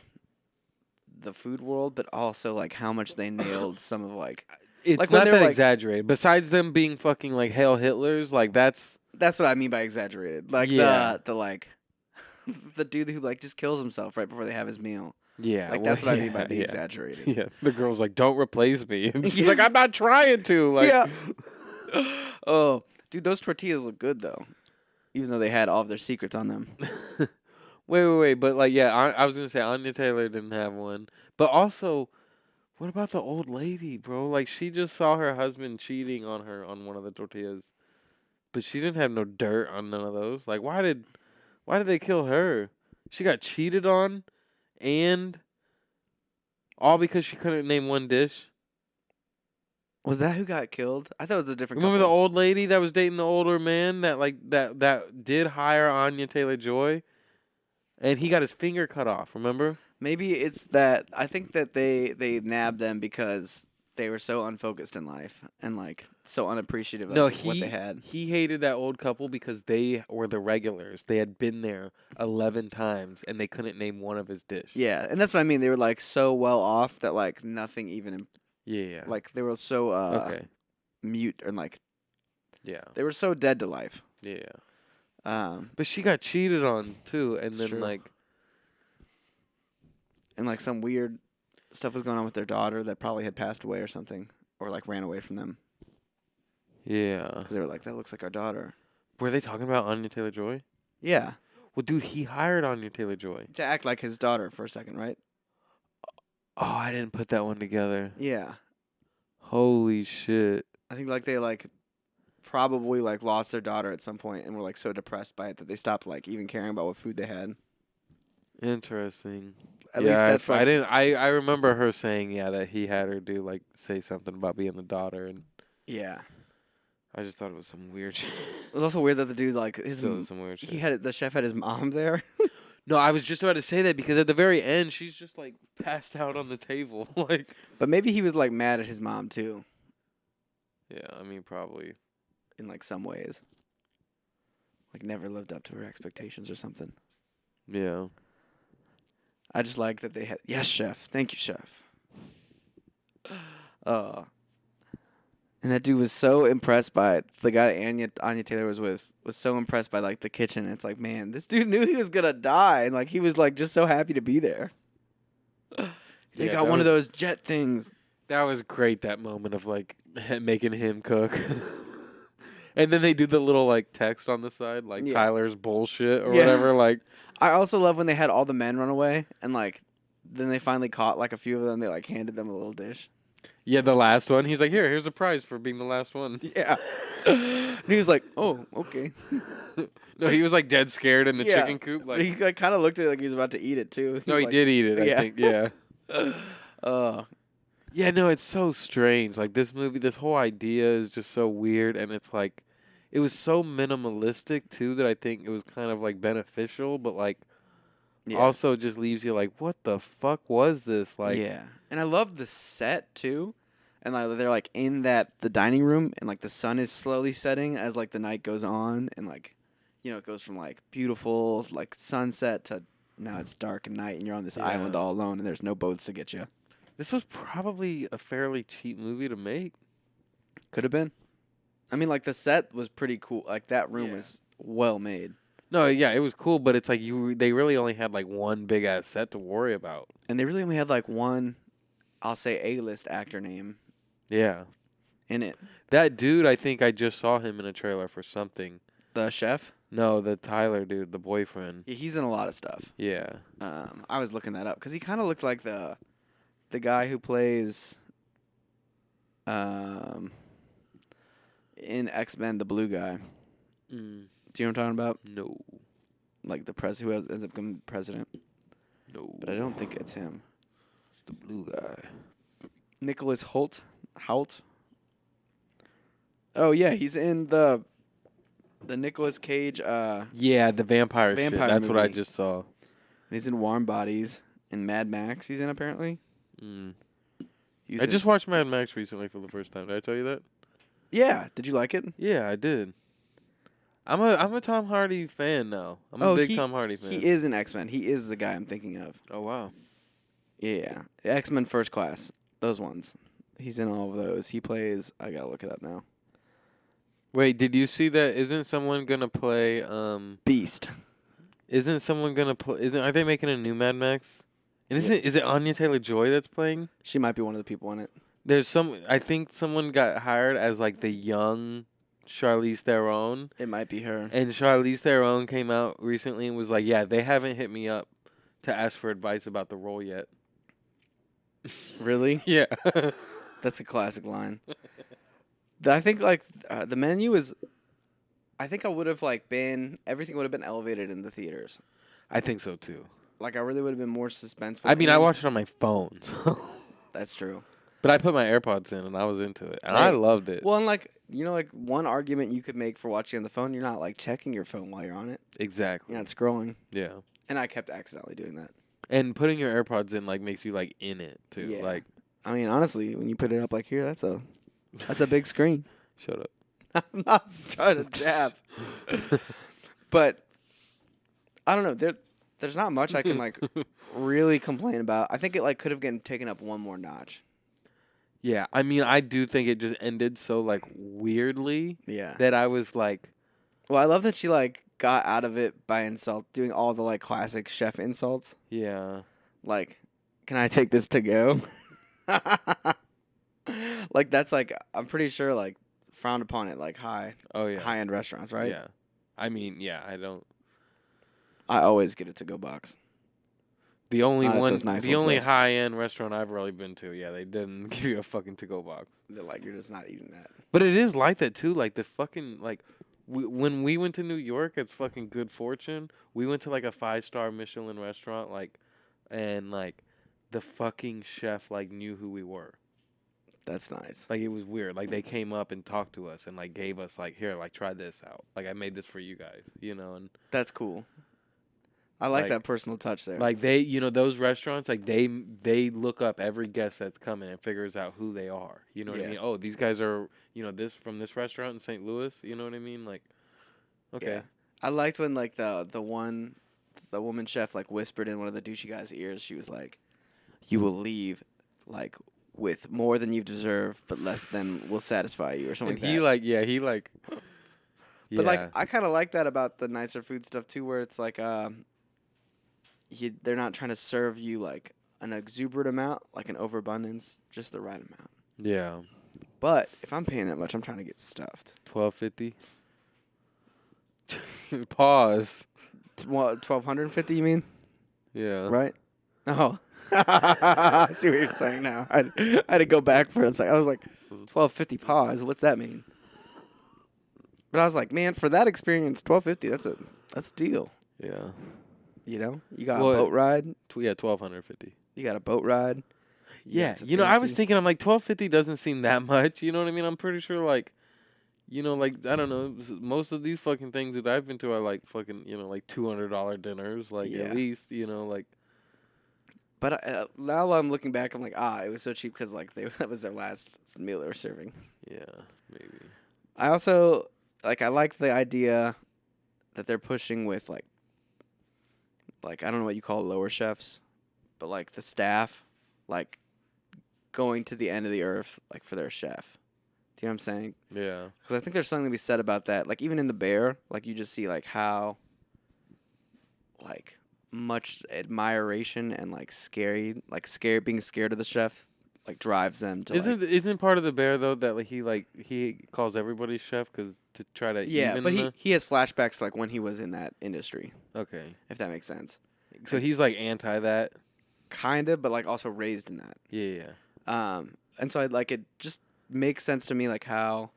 the food world, but also like how much they nailed some of like It's Like, when not they're, that like- exaggerated. Besides them being fucking like Hail Hitlers, like that's that's what I mean by exaggerated. Like Yeah. the like the dude who like just kills himself right before they have his meal. yeah. Like well, that's what I mean by yeah, the yeah. exaggerated. Yeah, the girl's like, "Don't replace me." And she's Yeah. like, "I'm not trying to." Like, Yeah. Oh, dude, those tortillas look good though, even though they had all of their secrets on them. wait. But like, yeah, I was gonna say Anya Taylor didn't have one, but also, what about the old lady, bro? Like, she just saw her husband cheating on her on one of the tortillas, but she didn't have no dirt on none of those. Like, why did they kill her? She got cheated on, and all because she couldn't name one dish. Was that who got killed? I thought it was a different. Remember the couple. old lady that was dating the older man that like that did hire Anya Taylor-Joy, and he got his finger cut off. Remember? Maybe it's that I think that they nabbed them because they were so unfocused in life and like so unappreciative of No, what they had. he hated that old couple because they were the regulars. They had been there 11 times and they couldn't name one of his dish. Yeah, and that's what I mean. They were like so well off that like nothing even Yeah. like they were so Okay. mute and like Yeah. they were so dead to life. Yeah. Um, But she got cheated on too, and It's then true. like and like some weird stuff was going on with their daughter that probably had passed away or something, or like ran away from them yeah. because they were like, that looks like our daughter. Were they talking about Anya Taylor-Joy? Yeah, Well, dude, he hired Anya Taylor-Joy. to act like his daughter for a second, right? Oh, I didn't put that one together. Yeah, Holy shit. I think like they like probably like lost their daughter at some point and were like so depressed by it that they stopped like even caring about what food they had. Interesting. At yeah, least that's I like didn't. I remember her saying that he had her do like say something about being the daughter, and yeah. I just thought it was some weird shit. It was also weird that the dude like Still some weird shit. he had the chef had his mom there. No, I was just about to say that because at the very end, she's just like passed out on the table. Like, But maybe he was like mad at his mom too yeah, I mean, probably. in like some ways. Like never lived up to her expectations or something. Yeah. I just like that they had yes, chef. Thank you, chef. And that dude was so impressed by it. The guy Anya Taylor was with was so impressed by like the kitchen. It's like, man, this dude knew he was gonna die, and like he was like just so happy to be there. They Yeah, got that one of was- those jet things. That was great, that moment of like making him cook. And then they do the little like text on the side, like Yeah. Tyler's bullshit or Yeah. whatever. Like, I also love when they had all the men run away, and like then they finally caught like a few of them. They like handed them a little dish. yeah, the last one. He's like, here's a prize for being the last one. Yeah. And he was like, "Oh, okay." No, he was like dead scared in the Yeah. chicken coop. But Like, he like kind of looked at it like he was about to eat it too. no, was he like, did eat it. Yeah. I think. Yeah. Yeah, No, it's so strange. Like this movie, this whole idea is just so weird, and it's like, it was so minimalistic too that I think it was kind of like beneficial, but like yeah. also just leaves you like, what the fuck was this? Like, yeah, and I love the set too, and like they're like in the dining room, and like the sun is slowly setting as like the night goes on, and like it goes from like beautiful like sunset to now it's dark and night, and you're on this Yeah. island all alone, and there's no boats to get you. This was probably a fairly cheap movie to make. Could have been. I mean, like the set was pretty cool. Like that room Yeah. was well made, No, yeah, it was cool, but it's like they really only had like one big ass set to worry about. and they really only had like one, I'll say A-list actor name Yeah. in it. That dude, I think I just saw him in a trailer for something. The chef. No, the Tyler dude, the boyfriend. Yeah, he's in a lot of stuff. Yeah. I was looking that up because he kind of looked like the guy who plays in X-Men, the blue guy. Mm, Do you know what I'm talking about? no. Like the who ends up becoming president. No. But I don't think it's him. The blue guy. Nicholas Hoult. Oh yeah, he's in the Nicolas Cage. Yeah, the vampire, Vampire shit. That's what I movie. just saw. He's in Warm Bodies and Mad Max. He's in apparently. Mm. He's I in- just watched Mad Max recently for the first time. Did I tell you that? Yeah. Did you like it? Yeah, I did. I'm a Tom Hardy fan now. I'm a big Tom Hardy fan. He is in X-Men. He is the guy I'm thinking of. Oh wow. Yeah, X-Men First Class. Those ones. He's in all of those. He plays. I gotta look it up now. Wait, did you see that? Isn't someone gonna play? Beast. Isn't someone gonna play? Are they making a new Mad Max? And is it Anya Taylor-Joy that's playing? She might be one of the people in it. There's some. I think someone got hired as like the young Charlize Theron, It might be her. and Charlize Theron came out recently and was like, "Yeah, they haven't hit me up to ask for advice about the role yet." Really? Yeah. That's a classic line. I think like the menu is. I think I would have like been. Everything would have been elevated in the theaters. I think so too. Like I really would have been more suspenseful. I mean, I and- watched it on my phone, That's true. but I put my AirPods in and I was into it, and Right. I loved it. Well, and like like one argument you could make for watching on the phone, you're not like checking your phone while you're on it. Exactly. You're not scrolling. Yeah. And I kept accidentally doing that. And putting your AirPods in like makes you like in it too. Yeah. Like, I mean, honestly, when you put it up like here, that's a big screen. shut up. I'm not trying to jab, but I don't know. There's not much I can like really complain about. I think it like could have gotten taken up one more notch. Yeah, I mean, I do think it just ended so like weirdly Yeah. that I was like, Well, I love that she like got out of it by doing all the like classic chef insults. yeah, Like, can I take this to go? Like that's like I'm pretty sure like frowned upon at like oh yeah, high end restaurants, right? yeah. I mean, yeah, I don't. I always get a to go box. The only Not at one, those nice the ones, only though. high end restaurant I've really been to, yeah, they didn't give you a fucking to go box. They're like you're just not eating that. But it is like that too. Like the fucking like, when we went to New York at fucking Good Fortune, we went to like a 5-star Michelin restaurant, like, and like, the fucking chef like knew who we were. That's nice. Like it was weird. Like they came up and talked to us and like gave us like, here, like try this out. Like I made this for you guys, you know, and That's cool. I like Like- that personal touch there. like they, you know, those restaurants, like they look up every guest that's coming and figures out who they are. You know what I Yeah. mean? Oh, these guys are, you know, this from this restaurant in St. Louis. You know what I mean? Like, okay, Yeah. I liked when like the woman chef like whispered in one of the douchey guy's ears. She was like, "You will leave like with more than you deserve, but less than will satisfy you," or something. and like he that. like, yeah, he like, But yeah. like I kind of like that about the nicer food stuff too, where it's like they're not trying to serve you like an exuberant amount, like an overabundance, just the right amount. yeah, But if I'm paying that much, I'm trying to get stuffed. $12.50. Pause. 1,250, you mean? Yeah. Right? Oh. I see what you're saying now. I had to go back for a second. I was like, 1,250 pause. What's that mean? But I was like, man, for that experience, 1,250. That's a deal. Yeah. You know, you got Well, a boat ride. Yeah, $1,250. You got a boat ride. You Yeah, got some you know, I was fancy- thinking, I'm like, $12.50 doesn't seem that much. You know what I mean? I'm pretty sure, like, you know, like, I don't know, most of these fucking things that I've been to are like fucking, you know, like $200 dinners, like Yeah. at least, you know, like. But now I'm looking back, I'm like, it was so cheap because like that was their last meal they were serving. Yeah, maybe. I also I like the idea that they're pushing with like I don't know what you call lower chefs, but like the staff, like going to the end of the earth like for their chef. Do you know what I'm saying? Yeah. Because I think there's something to be said about that. Like even in The Bear, like you just see like how like much admiration and like being scared of the chef like drives them to Isn't part of the bear though that he calls everybody chef to try to yeah, even but the... he has flashbacks to, like when he was in that industry, Okay. if that makes sense. So he's like anti that. Kind of, but like also raised in that. Yeah. And so I like it just makes sense to me like how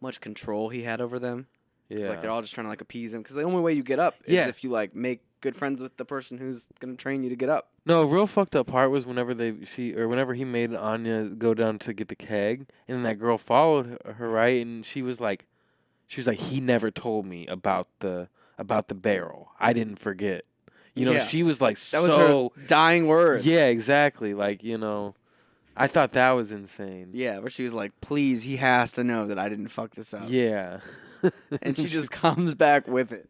much control he had over them. Yeah. Like they're all just trying to like appease him because the only way you get up is if you like make good friends with the person who's gonna train you to get up. No, a real fucked up part was whenever he made Anya go down to get the keg, and then that girl followed her, right, and she was like, he never told me about the barrel. I didn't forget. You know, Yeah. she was like That was her dying words. Yeah, exactly. Like, I thought that was insane. Yeah, where she was like, please, he has to know that I didn't fuck this up. Yeah. And she just comes back with it.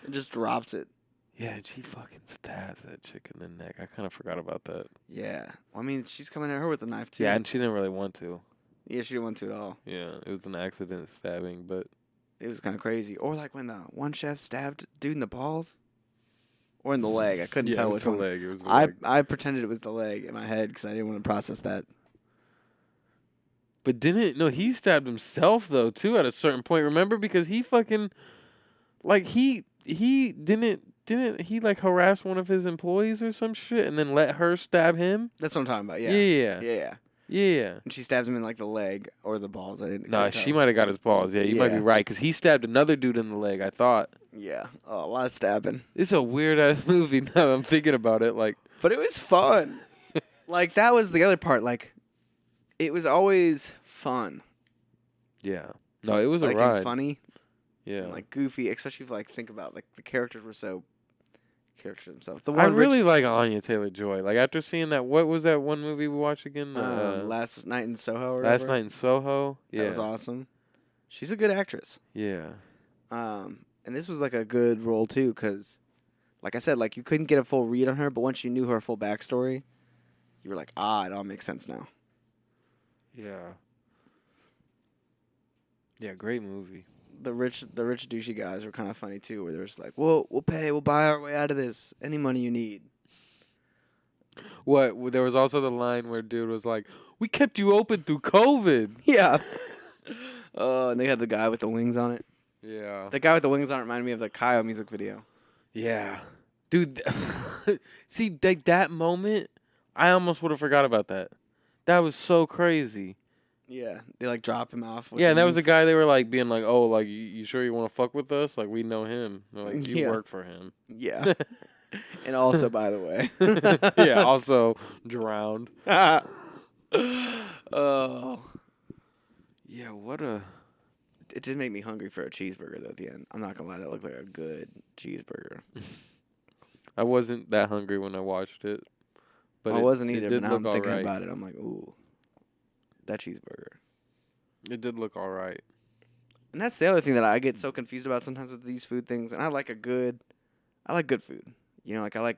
And just drops it. Yeah, and she fucking stabs that chick in the neck. I kind of forgot about that. Yeah. Well, I mean, she's coming at her with a knife, too. Yeah, and she didn't really want to. Yeah, she didn't want to at all. Yeah, it was an accident stabbing, but... It was kind of crazy. Or like when the one chef stabbed dude in the balls. Or in the leg. I couldn't tell which one. Leg. It was the leg. I pretended it was the leg in my head because I didn't want to process that. But he stabbed himself though too at a certain point. Remember, because he fucking he didn't he like harass one of his employees or some shit and then let her stab him? That's what I'm talking about. Yeah. Yeah. Yeah. And she stabs him in like the leg or the balls. Nah, she might have got his balls. Yeah, you might be right because he stabbed another dude in the leg. I thought. Yeah. Oh, a lot of stabbing. It's a weird ass movie now that I'm thinking about it. Like, but it was fun. Like that was the other part. Like, it was always fun. Yeah. No, it was like, a ride. And funny. Yeah. And, like goofy, especially if like think about like the characters were so characters themselves. I really like Anya Taylor-Joy. Like after seeing that, what was that one movie we watched again? Last Night in Soho. Or Last whatever. Night in Soho. Yeah. That was awesome. She's a good actress. Yeah. And this was like a good role too, because, like I said, like you couldn't get a full read on her, but once you knew her full backstory, you were like, it all makes sense now. Yeah. Yeah, great movie. The rich douchey guys were kind of funny too, where they're just like, we'll buy our way out of this. Any money you need. What? There was also the line where dude was like, "We kept you open through COVID." Yeah. And they had the guy with the wings on it. Yeah. The guy with the wings on it reminded me of the Kyle music video. Yeah. Dude, see, that moment, I almost would have forgot about that. That was so crazy. Yeah. They like drop him off. With Yeah, the and that was the wings. guy they were like being like, "Oh, like you sure you want to fuck with us? Like we know him. They're like you Yeah. work for him." Yeah. And also, by the way. Yeah, also drowned. Oh. Yeah, what a... It did make me hungry for a cheeseburger, though, at the end. I'm not going to lie. That looked like a good cheeseburger. I wasn't that hungry when I watched it. But I wasn't either, did but now I'm look thinking alright. about it. I'm like, ooh, that cheeseburger. It did look all right. And that's the other thing that I get so confused about sometimes with these food things. And I like good food. You know, like I like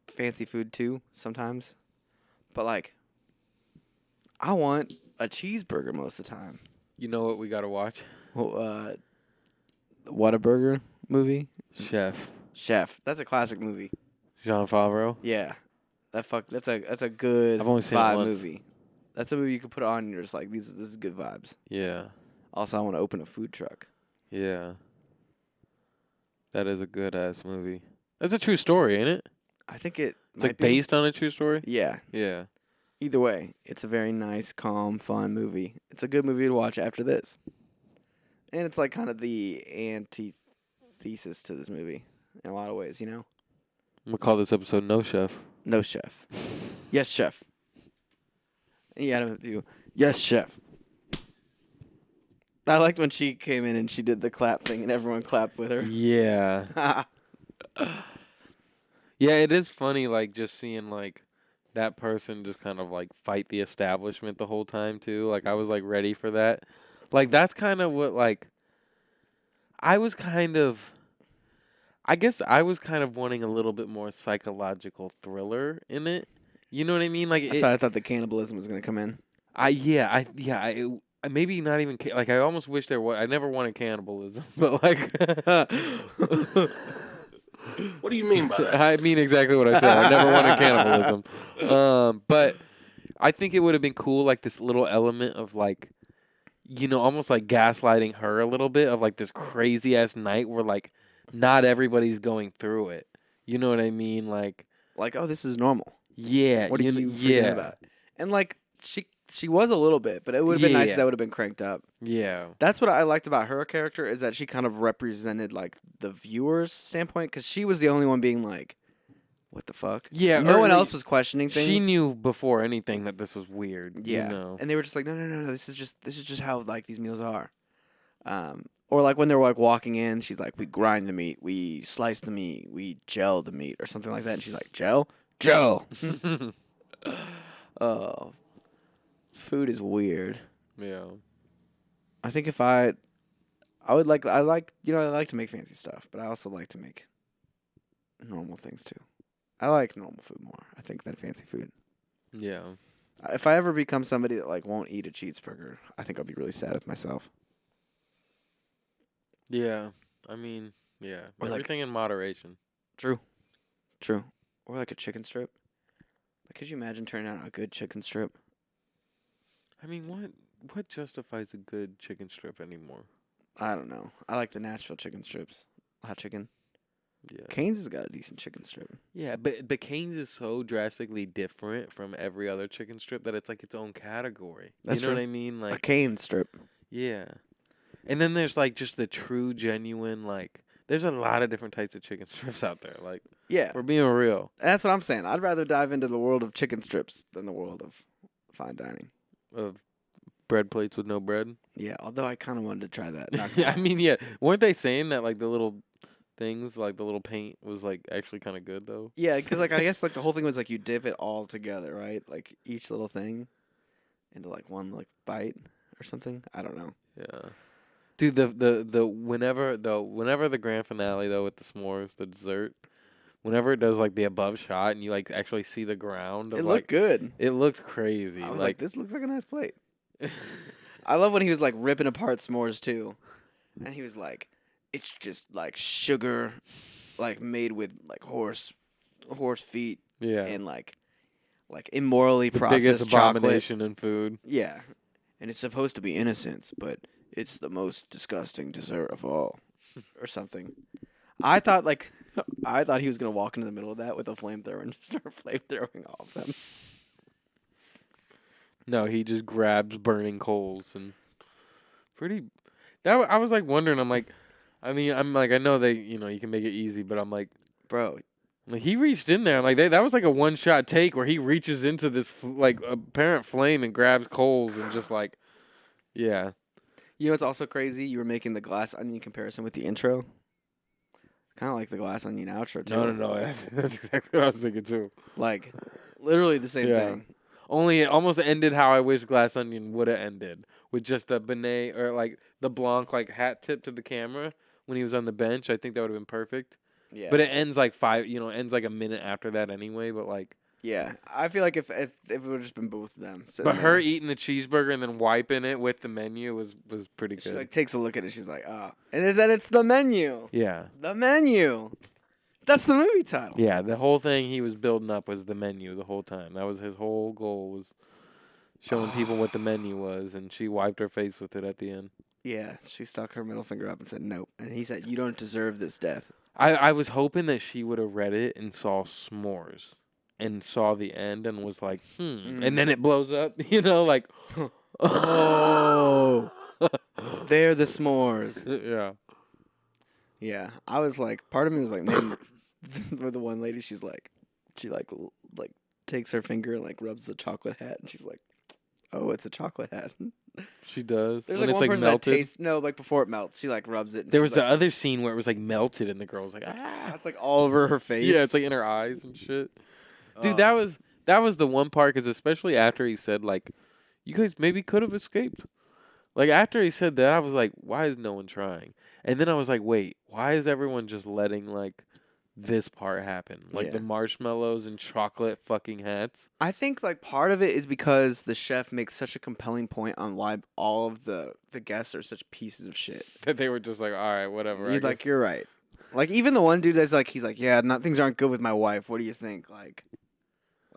fancy food too sometimes. But like, I want a cheeseburger most of the time. You know what we got to watch? Well, Whataburger movie? Chef. That's a classic movie. Jon Favreau. Yeah. That's a good I've only seen it vibe once. movie. That's a movie you could put on and you're just like, this is good vibes. Yeah. Also, I want to open a food truck. Yeah. That is a good-ass movie. That's a true story, ain't it? I think it's It's like based on a true story? Yeah. Yeah. Either way, it's a very nice, calm, fun movie. It's a good movie to watch after this. And it's like kind of the antithesis to this movie in a lot of ways, you know? I'm going to call this episode No Chef. No chef. Yes, chef. And you gotta do, yes, chef. I liked when she came in and she did the clap thing and everyone clapped with her. Yeah. Yeah, it is funny, like, just seeing, like, that person just kind of, like, fight the establishment the whole time, too. Like, I was, like, ready for that. Like, that's kind of what, like, I guess I was kind of wanting a little bit more psychological thriller in it. You know what I mean? Like That's how I thought the cannibalism was gonna come in. maybe not even like I almost wish there was. I never wanted cannibalism, but like. What do you mean by that? I mean exactly what I said. I never wanted cannibalism. But I think it would have been cool, like this little element of like, almost like gaslighting her a little bit of like this crazy ass night where like not everybody's going through it. You know what I mean? Like, oh, this is normal. yeah. What are you forgetting about? And like she was a little bit, but it would have been nice if that would have been cranked up. Yeah. That's what I liked about her character is that she kind of represented like the viewer's standpoint because she was the only one being like, "What the fuck?" Yeah. No one else was questioning things. She knew before anything that this was weird. Yeah. And they were just like, no. This is just how like these meals are. Or like when they were like walking in, she's like, "We grind the meat, we slice the meat, we gel the meat," or something like that. And she's like, "Gel." Oh, food is weird. Yeah. I think if I like to make fancy stuff, but I also like to make normal things too. I like normal food more, I think, than fancy food. Yeah. If I ever become somebody that like won't eat a cheeseburger, I think I'll be really sad with myself. Yeah. I mean, yeah. Or like- Everything in moderation. True. Or like a chicken strip. Like, could you imagine turning out a good chicken strip? I mean, what justifies a good chicken strip anymore? I don't know. I like the Nashville chicken strips. Hot chicken. Yeah. Cane's has got a decent chicken strip. Yeah, but Cane's is so drastically different from every other chicken strip that it's like its own category. That's you know true. what I mean? A Like, cane strip. yeah. And then there's like just the true, genuine, like, there's a lot of different types of chicken strips out there. Like, Yeah. we're being real. That's what I'm saying. I'd rather dive into the world of chicken strips than the world of fine dining. Of bread plates with no bread. Yeah, although I kind of wanted to try that. Not Yeah, I gonna lie. mean, yeah. Weren't they saying that like the little things, like the little paint, was like actually kind of good though? Yeah, because like I guess like the whole thing was like you dip it all together, right? Like each little thing into like one like bite or something. I don't know. Yeah. Dude, the whenever the grand finale though with the s'mores, the dessert, whenever it does like the above shot and you like actually see the ground, of, It like, looked good. It looked crazy. I was like, this looks like a nice plate. I love when he was like ripping apart s'mores too, and he was like, it's just like sugar, like made with like horse feet yeah, and like immorally the processed biggest chocolate. abomination in food. Yeah, and it's supposed to be innocence, but it's the most disgusting dessert of all, or something. I thought he was gonna walk into the middle of that with a flamethrower and just start flamethrowing off them. No, he just grabs burning coals and pretty. I was like wondering. I'm like, I mean, I'm like, I know they, you can make it easy, but I'm like, Bro, like he reached in there. I'm like, that was like a one shot take where he reaches into this like apparent flame and grabs coals and just like, yeah. you know what's also crazy? You were making the glass onion comparison with the intro. Kind of like the glass onion outro too. No. That's exactly what I was thinking too. Like, literally the same Yeah. thing. Only it almost ended how I wish Glass Onion would have ended, with just the Benet or like the Blanc like hat tip to the camera when he was on the bench. I think that would have been perfect. Yeah. But it ends like ends like a minute after that anyway. But like, yeah, I feel like if it would have just been both of them. but her eating the cheeseburger and then wiping it with the menu was pretty she good. like takes a look at it. She's like, oh, and then it's the menu. Yeah. The menu. That's the movie title. Yeah, the whole thing he was building up was the menu the whole time. That was his whole goal, was showing people what the menu was, and she wiped her face with it at the end. Yeah, she stuck her middle finger up and said nope. And he said, you don't deserve this death. I was hoping that she would have read it and saw s'mores and saw the end and was like, and then it blows up, like, Oh, they're the s'mores. yeah. Yeah, I was like, part of me was like, man, with the one lady, she takes her finger and like rubs the chocolate hat, and she's like, oh, it's a chocolate hat. She does. There's When like it's one like person melted. that tastes like before it melts, she like rubs it. And There she's was the other scene where it was like melted and the girl was like, it's like all over her face. yeah, it's like in her eyes and shit. Dude, Oh. that was the one part, because especially after he said like, you guys maybe could have escaped. Like after he said that, I was like, why is no one trying? And then I was like, wait, why is everyone just letting like this part happen. Like Yeah. the marshmallows and chocolate fucking hats. I think like part of it is because the chef makes such a compelling point on why all of the guests are such pieces of shit. That they were just like, all right, whatever. I guess. You're right. Like even the one dude that's like, he's like, yeah, things aren't good with my wife. What do you think? Like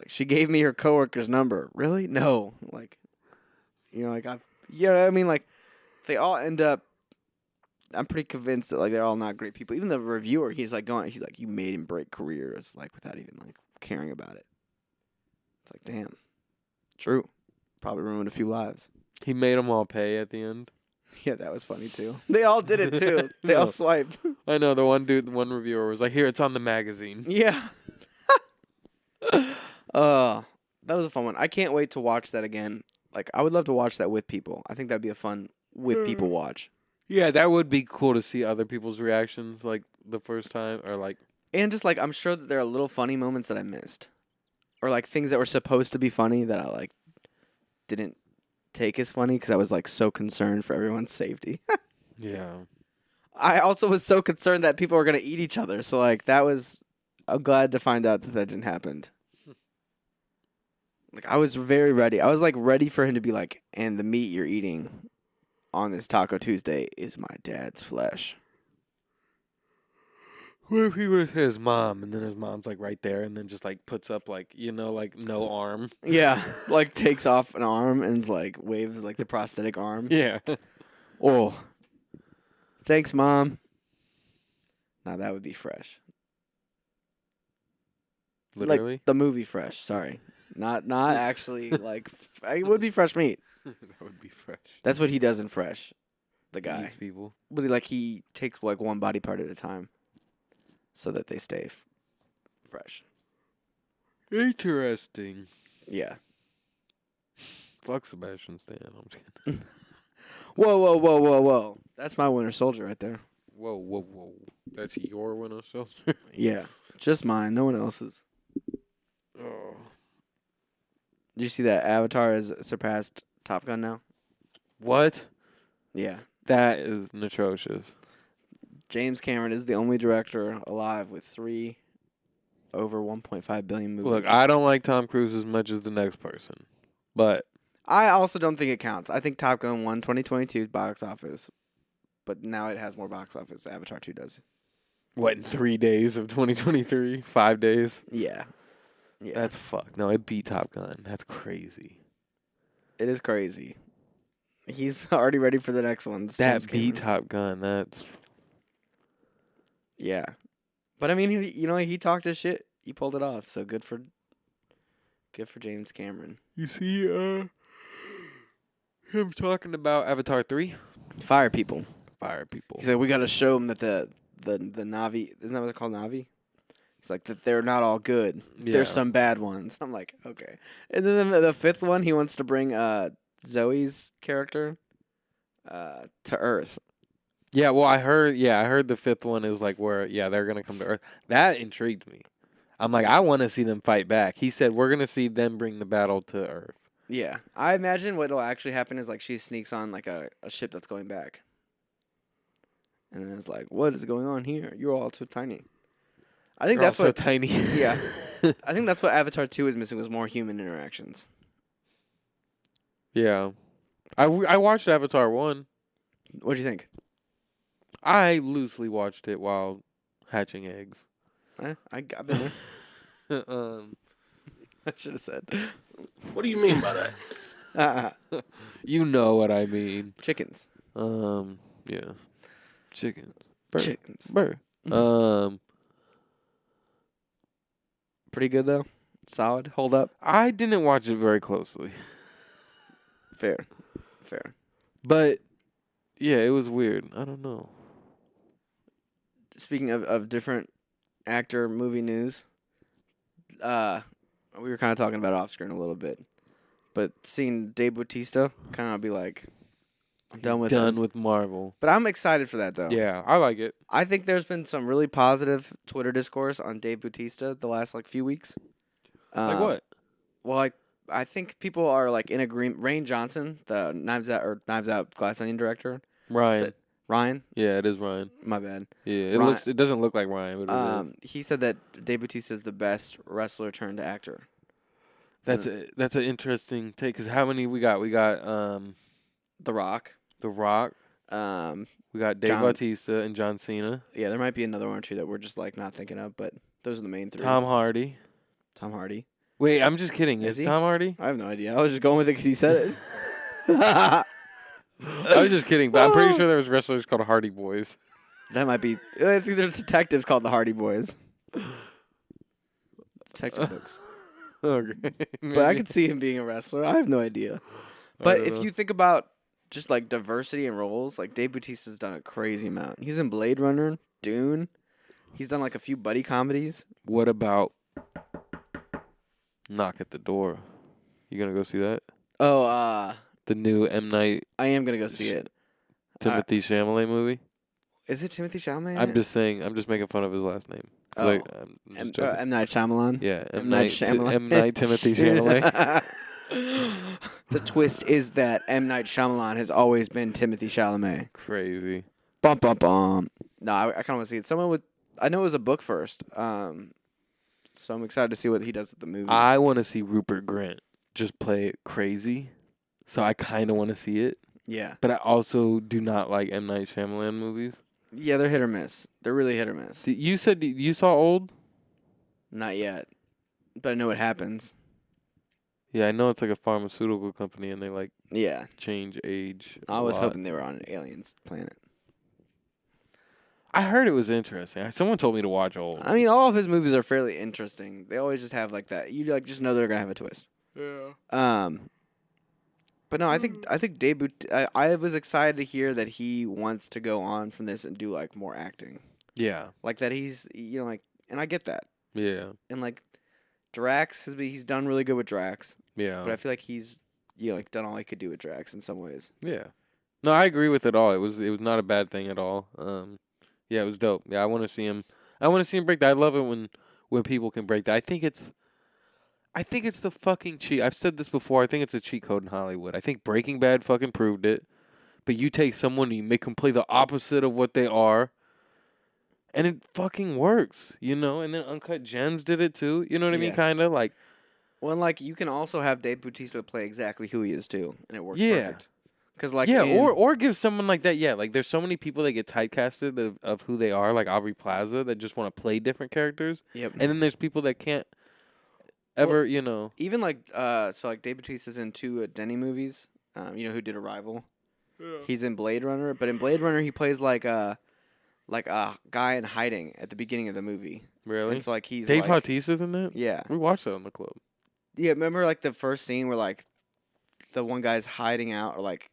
she gave me her coworker's number. Really? No. Like, like I mean, like they all end up. I'm pretty convinced that like they're all not great people. Even the reviewer, he's like, you made him break careers, like without even like caring about it. It's like, damn, true. Probably ruined a few lives. He made them all pay at the end. Yeah, that was funny too. They all did it too. They all No. swiped. I know the one reviewer was like, here, it's on the magazine. Yeah. That was a fun one. I can't wait to watch that again. Like, I would love to watch that with people. I think that'd be a fun with people watch. Yeah, that would be cool to see other people's reactions, like the first time, or like. And just like, I'm sure that there are little funny moments that I missed, or like things that were supposed to be funny that I like didn't take as funny because I was like so concerned for everyone's safety. Yeah. I also was so concerned that people were gonna eat each other. So like I'm glad to find out that didn't happen. Like I was very ready. I was like ready for him to be like, and the meat you're eating on this Taco Tuesday is my dad's flesh. What if he was his mom, and then his mom's like right there, and then just like puts up like like no arm. Yeah, like takes off an arm and like waves like the prosthetic arm. Yeah. Oh, thanks, Mom. Now that would be fresh. Literally. Like the movie Fresh. Sorry, not actually. Like it would be fresh meat. That would be fresh. That's what he does in Fresh. The He guy, eats people. but he takes like one body part at a time, so that they stay fresh. Interesting. Yeah. Fuck Sebastian Stan. I'm just kidding. Whoa! That's my Winter Soldier right there. Whoa. That's your Winter Soldier? Yeah, just mine. No one else's. Oh. Did you see that Avatar has surpassed Top Gun now? What? Yeah. That is atrocious. James Cameron is the only director alive with 3 over 1.5 billion movies. Look, I don't like Tom Cruise as much as the next person, but I also don't think it counts. I think Top Gun won 2022 box office, but now it has more box office. Avatar 2 does. what, in 3 days of 2023? 5 days? Yeah. Yeah. That's fuck. No, it beat Top Gun. That's crazy. It is crazy. He's already ready for the next one. It's That James beat Cameron. Top Gun. That's Yeah. But I mean, he talked his shit. He pulled it off. So good for James Cameron. you see him talking about Avatar 3? Fire people. Fire people. He said we got to show them that the Navi, isn't that what they're called, Navi? He's like that they're not all good. Yeah. There's some bad ones. I'm like, okay. And then the fifth one, he wants to bring Zoe's character to Earth. Yeah, well, I heard the fifth one is like where they're gonna come to Earth. That intrigued me. I'm like, I want to see them fight back. He said we're gonna see them bring the battle to Earth. Yeah, I imagine what'll actually happen is like she sneaks on like a ship that's going back, and then it's like, what is going on here? You're all so tiny. I think They're all that's so what. tiny. Yeah, I think that's what Avatar 2 is missing, was more human interactions. Yeah, I watched Avatar 1. What'd you think? I loosely watched it while hatching eggs. I've been there. I should have said. What do you mean by that? You know what I mean. Chickens. Yeah, chickens. Burr. Chickens. Burr. Pretty good though. Solid. Hold up. I didn't watch it very closely, Fair. but yeah, it was weird. I don't know. Speaking of different actor movie news, we were kind of talking about it off screen a little bit, but seeing Dave Bautista kind of be like, I'm done with Done him. with Marvel. But I'm excited for that though. Yeah, I like it. I think there's been some really positive Twitter discourse on Dave Bautista the last few weeks. Like what? Well, I think people are in agreement. Rain Johnson, the Knives Out Glass Onion director, Ryan. Ryan? Yeah, it is Ryan. My bad. Yeah, Ryan- it doesn't look like Ryan, but it is. He said that Dave Bautista is the best wrestler turned actor. That's an interesting take. Cause how many we got? We got The Rock. The Rock. Um, We got Dave Bautista and John Cena. yeah, there might be another one or two that we're just like not thinking of, but those are the main three. Tom Hardy. Tom Hardy. Wait, I'm just kidding. Is Is he? Tom Hardy? I have no idea. I was just going with it because you said it. I was just kidding, but I'm pretty sure there was wrestlers called Hardy Boys. That might be. I think there's detectives called the Hardy Boys. Detective books. Okay. But I could see him being a wrestler. I have no idea. But if you think about just like diversity in roles, like Dave Bautista's done a crazy amount. He's in Blade Runner, Dune. He's done like a few buddy comedies. What about Knock at the Door? You gonna go see that? Oh, The new M. Night I am gonna go see it. Timothy Chalamet movie? Is it Timothy Chalamet? I'm just saying. I'm just making fun of his last name. 'Cause Oh. I'm just M. joking. M. Night Shyamalan. Yeah, M. Night Shyamalan. M. Night Timothy Chalamet. The twist is that M. Night Shyamalan has always been Timothy Chalamet. Crazy. Bum bum bum. No, I kind of want to see it. I know it was a book first. So I'm excited to see what he does with the movie. I want to see Rupert Grint just play it crazy. So I kind of want to see it. Yeah. But I also do not like M. Night Shyamalan movies. Yeah, they're hit or miss. They're really hit or miss. You said you saw Old? Not yet. But I know what happens. Yeah, I know it's like a pharmaceutical company and they like Yeah. change age. I was lot. hoping they were on an alien's planet. I heard it was interesting. Someone told me to watch Old. I mean, all of his movies are fairly interesting. They always just have like that. You like just know they're gonna have a twist. Yeah. But no, I think Dave I was excited to hear that he wants to go on from this and do like more acting. Yeah. Like that he's like, and I get that. Yeah. And like Drax he's done really good with Drax, Yeah. but I feel like he's like done all he could do with Drax in some ways. Yeah. No, I agree with it all. It was not a bad thing at all. Yeah, it was dope. Yeah, I want to see him. I want to see him break that. I love it when people can break that. I think it's the fucking cheat. I've said this before. I think it's a cheat code in Hollywood. I think Breaking Bad fucking proved it. But you take someone and you make them play the opposite of what they are, and it fucking works, And then Uncut Gems did it too. You know what I mean? Yeah. Kind of like. Well, and like you can also have Dave Bautista play exactly who he is too, and it works Yeah. perfect. Because like or give someone like that. Yeah, like there's so many people that get typecasted of who they are, like Aubrey Plaza, that just want to play different characters. Yep. And then there's people that can't ever, Even like so like Dave Bautista's in two Denny movies. Who did Arrival? Yeah. He's in Blade Runner, but in Blade Runner he plays like a guy in hiding at the beginning of the movie. Really? And so like he's Dave like, Bautista's in that? Yeah. We watched that on the club. Yeah, remember like the first scene where like the one guy's hiding out or like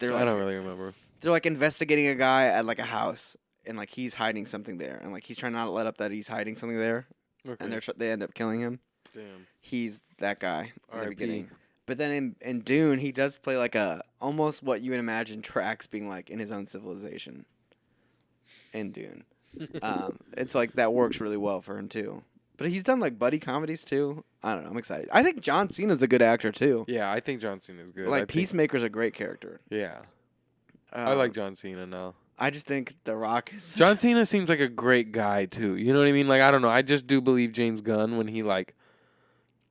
they're like I don't really remember. they're like investigating a guy at like a house and like he's hiding something there and like he's trying not to let up that he's hiding something there Okay. and they end up killing him. Damn. He's that guy in the R.I.P. beginning. But then in Dune, he does play like a almost what you would imagine Drax being like in his own civilization. In Dune, it's like that works really well for him too. But he's done like buddy comedies too. I don't know. I'm excited. I think John Cena's a good actor too. Yeah, I think John Cena's good. Like Peacemaker's a great character. Yeah. I like John Cena now. I just think The Rock is John Cena seems like a great guy too. You know what I mean? Like I don't know. I just do believe James Gunn when he like,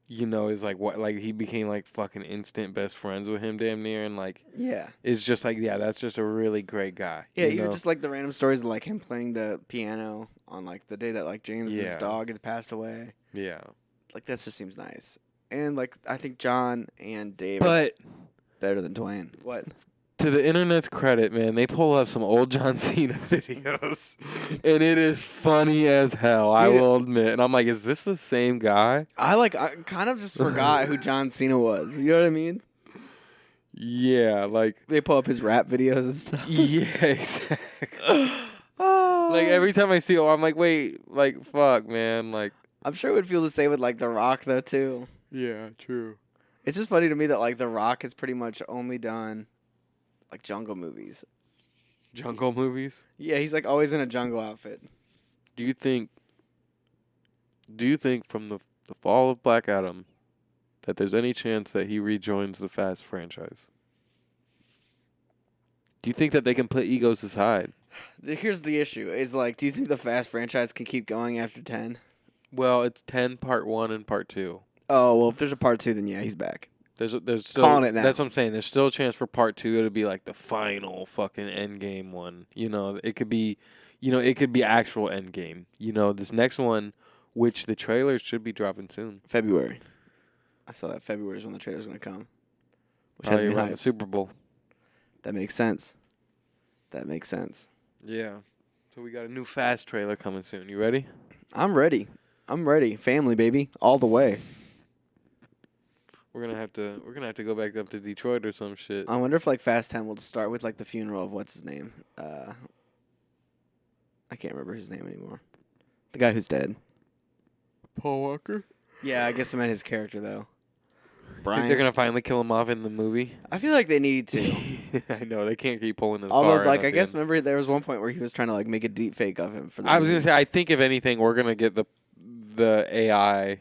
is like what like he became like fucking instant best friends with him damn near and like Yeah. it's just like that's just a really great guy. Yeah, you even know? just like the random stories of like him playing the piano on like the day that like James's Yeah. dog had passed away. Yeah. Like that just seems nice. And like I think John and Dave are But better than Dwayne. What? to the internet's credit, man, they pull up some old John Cena videos, and it is funny as hell. I Dude. will admit. And I'm like, is this the same guy? I kind of just forgot who John Cena was. You know what I mean? Yeah, like They pull up his rap videos and stuff. yeah, exactly. Oh. Like every time I see him, I'm like, wait, like fuck, man, like I'm sure it would feel the same with like The Rock though too. yeah, true. It's just funny to me that like The Rock has pretty much only done like jungle movies. Jungle movies. Yeah, he's like always in a jungle outfit. Do you think from the fall of Black Adam that there's any chance that he rejoins the Fast franchise? Do you think that they can put egos aside? Here's the issue: is like, do you think the Fast franchise can keep going after 10? Well, it's 10 part 1 and part 2. Oh well, if there's a part 2, then yeah, he's back. There's still, Calling it now. That's what I'm saying. There's still a chance for part 2 to be like the final fucking end game one. It could be, it could be actual end game. This next one, which the trailers should be dropping soon. February. I saw that February is when the trailer's gonna come. Which has Probably me around the hyped. Super Bowl. That makes sense. That makes sense. Yeah. So we got a new Fast trailer coming soon. You ready? I'm ready. I'm ready. Family, baby, all the way. We're gonna have to go back up to Detroit or some shit. I wonder if like Fast 10 will just start with like the funeral of what's his name. I can't remember his name anymore. The guy who's dead. Paul Walker. Yeah, I guess I meant his character though. Think Brian. they're gonna finally kill him off in the movie? I feel like they need to. I know they can't keep pulling his Although, car. like, I guess remember there was one point where he was trying to like make a deep fake of him for. The I was gonna movie. say I think if anything we're gonna get the AI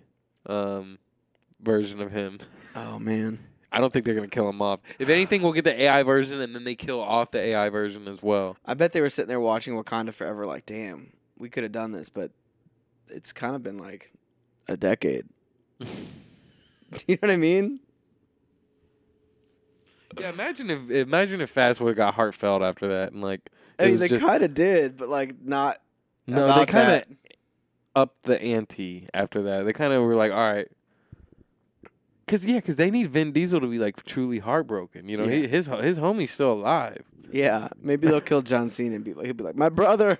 version of him. Oh man. I don't think they're gonna kill him off. If anything, we'll get the AI version and then they kill off the AI version as well. I bet they were sitting there watching Wakanda Forever, like, damn, we could have done this, but it's kind of been like a decade. You know what I mean? Yeah, imagine if Fast would have got heartfelt after that and like. I it mean, was they just- kind of did, but like not. No, about they kind of that. upped the ante after that. They kind of were like, all right. Cause they need Vin Diesel to be like truly heartbroken. Yeah. His homie's still alive. Yeah, maybe they'll kill John Cena and he'll be like, my brother,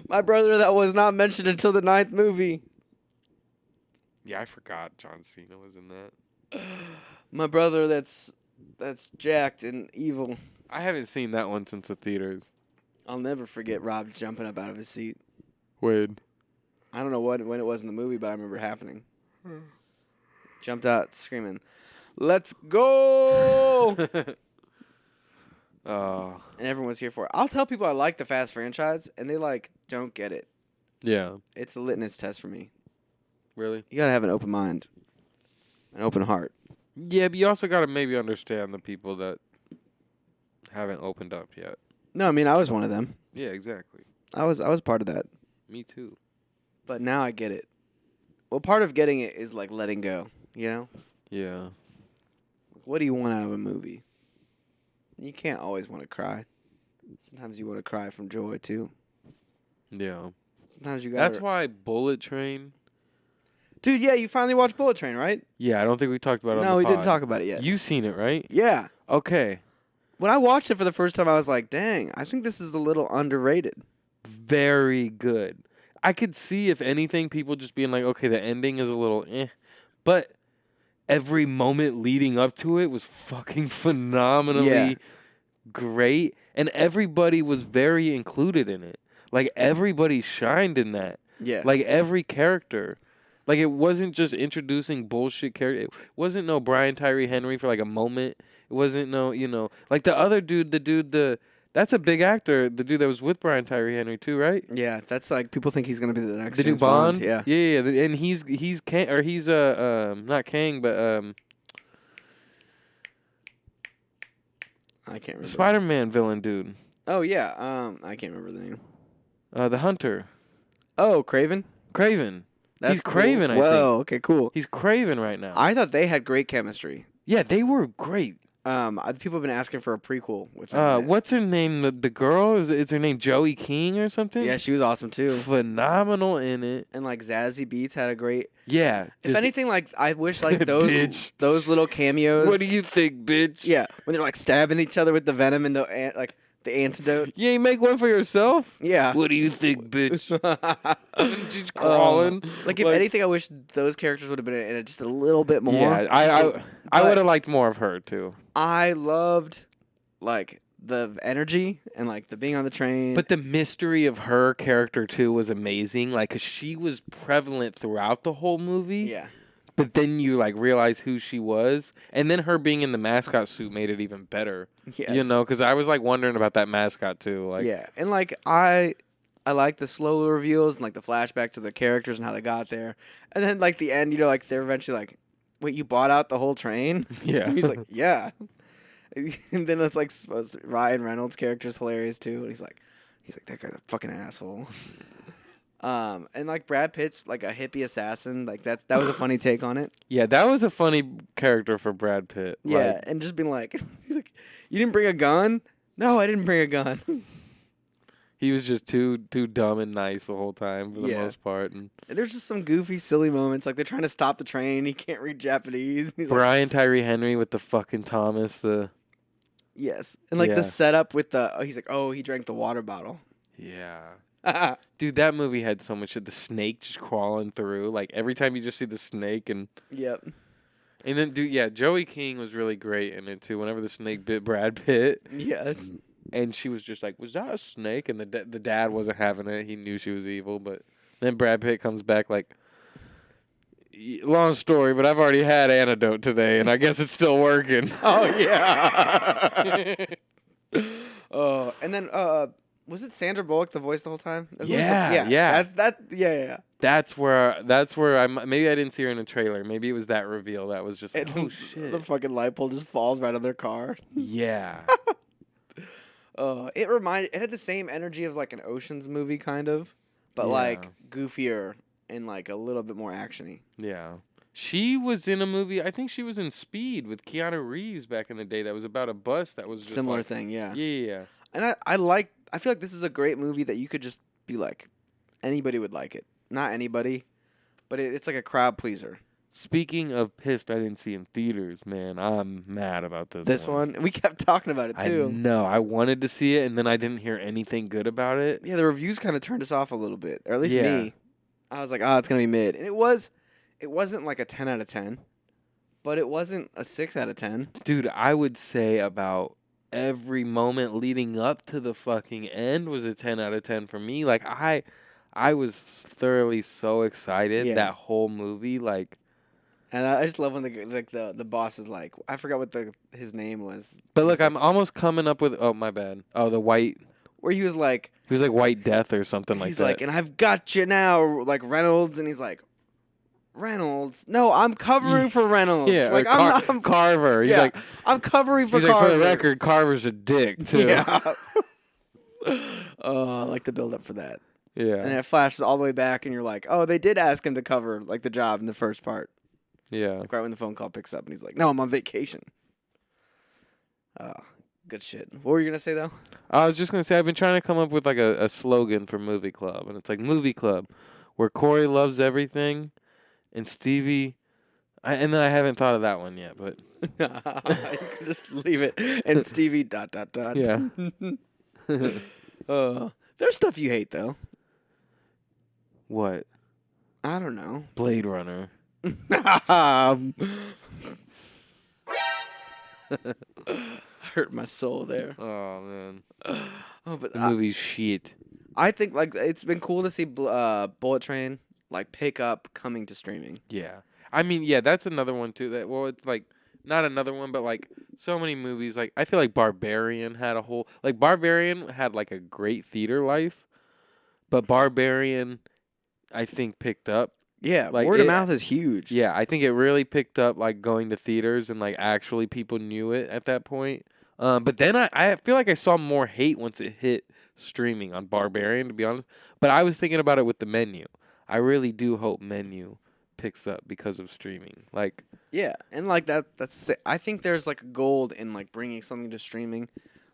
my brother that was not mentioned until the 9th movie. Yeah, I forgot John Cena was in that. My brother that's jacked and evil. I haven't seen that one since the theaters. I'll never forget Rob jumping up out of his seat. When? I don't know when it was in the movie, but I remember it happening. Jumped out screaming, "Let's go!" Oh. And everyone was here for it. I'll tell people I like the Fast franchise, and they like don't get it. Yeah. It's a litmus test for me. Really? You gotta have an open mind, an open heart. Yeah, but you also got to maybe understand the people that haven't opened up yet. No, I mean I was one of them. Yeah, exactly. I was part of that. Me too. But now I get it. Well, part of getting it is like letting go. You know, Yeah. what do you want out of a movie? You can't always want to cry. Sometimes you want to cry from joy too. Yeah. Sometimes you got. That's why Bullet Train. Dude, yeah, you finally watched Bullet Train, right? Yeah, I don't think we talked about it. No, on the we didn't pod. talk about it yet. You seen it, right? Yeah. Okay. When I watched it for the first time, I was like, dang, I think this is a little underrated. Very good. I could see, if anything, people just being like, okay, the ending is a little eh. But every moment leading up to it was fucking phenomenally Yeah. great. And everybody was very included in it. Like, everybody shined in that. Yeah. Like, every character. Like, it wasn't just introducing bullshit character. It wasn't no Brian Tyree Henry for, like, a moment. It wasn't no, like the other dude, that's a big actor. The dude that was with Brian Tyree Henry too, right? Yeah, that's like people think he's gonna be the next The new James Bond. Yeah. Yeah. And he's Kang, or he's not Kang, but I can't remember. Spider-Man villain dude. Oh yeah. I can't remember the name. The Hunter. Oh, Craven. Craven. That's He's Craven, cool. I think. Whoa. Okay. Cool. He's Craven right now. I thought they had great chemistry. Yeah, they were great. People have been asking for a prequel. Which What's her name? The girl? Is her name Joey King or something? Yeah, she was awesome too. Phenomenal in it. And like Zazie Beetz had a great. Yeah. If just- anything, like I wish like those Bitch. those little cameos. What do you think, bitch? Yeah, when they're like stabbing each other with the venom and the antidote. You ain't make one for yourself? Yeah. What do you think, bitch? She's crawling. Like if anything, I wish those characters would have been in it just a little bit more. Yeah, I but- would have liked more of her too. I loved like the energy and like the being on the train. But the mystery of her character too was amazing. Like, 'cause she was prevalent throughout the whole movie. yeah, But then you like realize who she was, and then her being in the mascot suit made it even better. yes. You know, because I was like wondering about that mascot too. Like, yeah, and like I like the slow reveals and like the flashback to the characters and how they got there, and then like the end, like they're eventually like, wait, you bought out the whole train? yeah. And he's like, yeah. And then it's like Ryan Reynolds' character's hilarious too. And he's like that guy's a fucking asshole. And like Brad Pitt's like a hippie assassin. Like that was a funny take on it. Yeah, that was a funny character for Brad Pitt. Yeah, Like, and just being like, he's like, you didn't bring a gun? No, I didn't bring a gun. he was just too dumb and nice the whole time for the Yeah. most part. And And there's just some goofy, silly moments. Like they're trying to stop the train. He can't read Japanese. He's like, Brian Tyree Henry with the fucking Thomas. yes. And like Yeah. the setup with he's like, oh, he drank the water bottle. Yeah. Dude, that movie had so much shit. The snake just crawling through. Like, every time you just see the snake and... Yep. And then, dude, yeah, Joey King was really great in it, too. Whenever the snake bit Brad Pitt. Yes. And she was just like, was that a snake? And the dad wasn't having it. He knew she was evil. But then Brad Pitt comes back like, long story, but I've already had antidote today, and I guess it's still working. Oh, yeah. And then, was it Sandra Bullock the voice the whole time? Yeah. Yeah. That's where maybe I didn't see her in a trailer. Maybe it was that reveal that was just like, And oh shit. the fucking light pole just falls right on their car. Yeah. It had the same energy of like an Ocean's movie kind of, but like goofier and like a little bit more actiony. Yeah. She was in a movie, I think she was in Speed with Keanu Reeves back in the day that was about a bus that was just Similar like, thing, yeah. Yeah. And I feel like this is a great movie that you could just be like, anybody would like it. Not anybody, but it's like a crowd pleaser. Speaking of pissed I didn't see in theaters, man, I'm mad about this This one, we kept talking about it too. I know. I wanted to see it, and then I didn't hear anything good about it. Yeah, the reviews kind of turned us off a little bit, or at least Yeah. me. I was like, oh, it's gonna be mid, and it wasn't like a 10 out of 10, but it wasn't a 6 out of 10. Dude, I would say about every moment leading up to the fucking end was a 10 out of 10 for me. Like, I was thoroughly so excited that whole movie. Like, and I just love when the boss is like, I forgot what his name was. but look, I'm almost coming up with. Oh, my bad. Oh, the white. Where he was like, White Death or something like that. he's like, and I've got you now, like Reynolds, and he's like, Reynolds? No, I'm covering for Reynolds. Yeah, like I'm Carver. He's like, I'm covering for he's Carver. like, for the record, Carver's a dick too. Yeah. I like the build up for that. Yeah. And then it flashes all the way back, and you're like, oh, they did ask him to cover like the job in the first part. Yeah. Like right when the phone call picks up, and he's like, no, I'm on vacation. Good shit. What were you gonna say though? I was just gonna say I've been trying to come up with like a slogan for Movie Club, and it's like Movie Club, where Corey loves everything, and Stevie. And then I haven't thought of that one yet, but You can just leave it. And Stevie ... yeah. There's stuff you hate though. What? I don't know. Blade Runner. Hurt my soul there. Oh man. But The movie's shit. I think like it's been cool to see Bullet Train like pick up coming to streaming. Yeah. I mean, yeah, that's another one too. That it's like not another one, but like so many movies. Like I feel like Barbarian had like a great theater life, but Barbarian, I think picked up. Yeah, Like, word of mouth is huge. Yeah, I think it really picked up like going to theaters and like actually people knew it at that point. But then I feel like I saw more hate once it hit streaming on Barbarian, to be honest. But I was thinking about it with The Menu. I really do hope Menu picks up because of streaming. Like, yeah, and like that's I think there's like gold in like bringing something to streaming,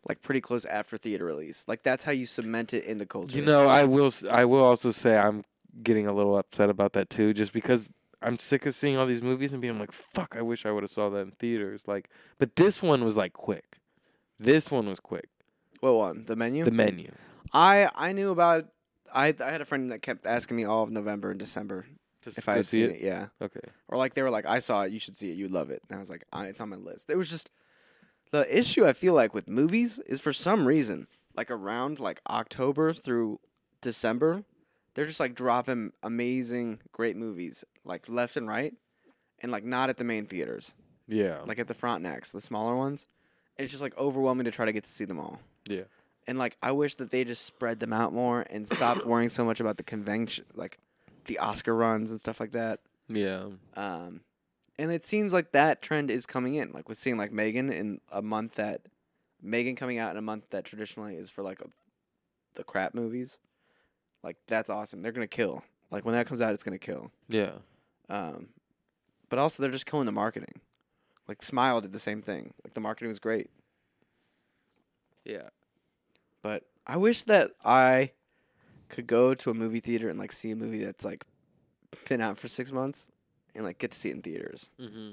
like pretty close after theater release. Like that's how you cement it in the culture. you know, I will also say I'm getting a little upset about that too, just because I'm sick of seeing all these movies and being like, fuck, I wish I would have saw that in theaters. Like, but this one was like quick. This one was quick. What one? The Menu? The Menu. I knew about. I had a friend that kept asking me all of November and December if I had see seen it. Yeah. Okay. Or like they were like, I saw it, you should see it, you'd love it. And I was like, it's on my list. It was just the issue I feel like with movies is for some reason, like around like October through December, they're just like dropping amazing, great movies like left and right, and like not at the main theaters, Yeah. like at the Frontenacs, the smaller ones. And it's just like overwhelming to try to get to see them all. Yeah. And like I wish that they just spread them out more and stopped worrying so much about the convention, like the Oscar runs and stuff like that. Yeah. And And it seems like that trend is coming in. Like, we're seeing, like, Megan coming out in a month that traditionally is for, like, the crap movies. Like, that's awesome. They're going to kill. Like, when that comes out, it's going to kill. Yeah. But also, they're just killing the marketing. Like, Smile did the same thing. Like, the marketing was great. Yeah. But I wish that I could go to a movie theater and, like, see a movie that's, like, been out for 6 months and, like, get to see it in theaters. Mm-hmm.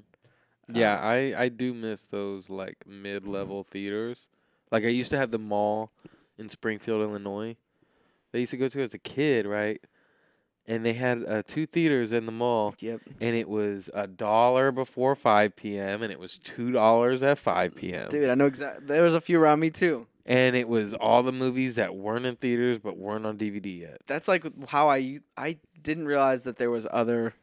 Yeah, I do miss those like mid-level theaters. Like I used to have the mall in Springfield, Illinois. They used to go to as a kid, right? And they had 2 theaters in the mall, Yep. and it was $1 before 5 p.m. and it was $2 at 5 p.m. Dude, I know exactly. There was a few around me, too. And it was all the movies that weren't in theaters but weren't on DVD yet. That's, like, how I didn't realize that there was other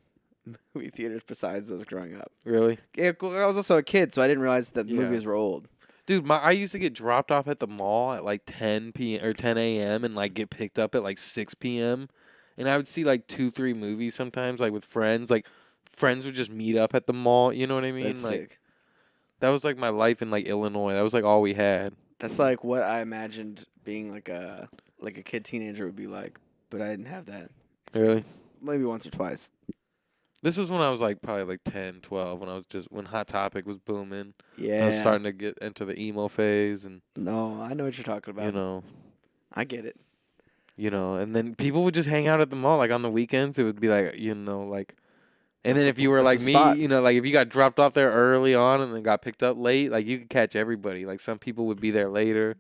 movie theaters besides those growing up. Really? Yeah, I was also a kid, so I didn't realize that Yeah. movies were old. Dude, I used to get dropped off at the mall at like 10 p.m. or 10 a.m. and like get picked up at like 6 p.m. And I would see like 2-3 movies sometimes, like with friends. Like friends would just meet up at the mall. You know what I mean? That's like sick. that was like my life in like Illinois. That was like all we had. That's like what I imagined being like a kid teenager would be like, but I didn't have that. Really? Maybe once or twice. This was when I was like probably like 10, 12, when Hot Topic was booming. Yeah. I was starting to get into the emo phase and No, I know what you're talking about. you know, I get it. and then people would just hang out at the mall like on the weekends. It would be like, like and then if you were That's like the me, spot. like if you got dropped off there early on and then got picked up late, like you could catch everybody. Like some people would be there later.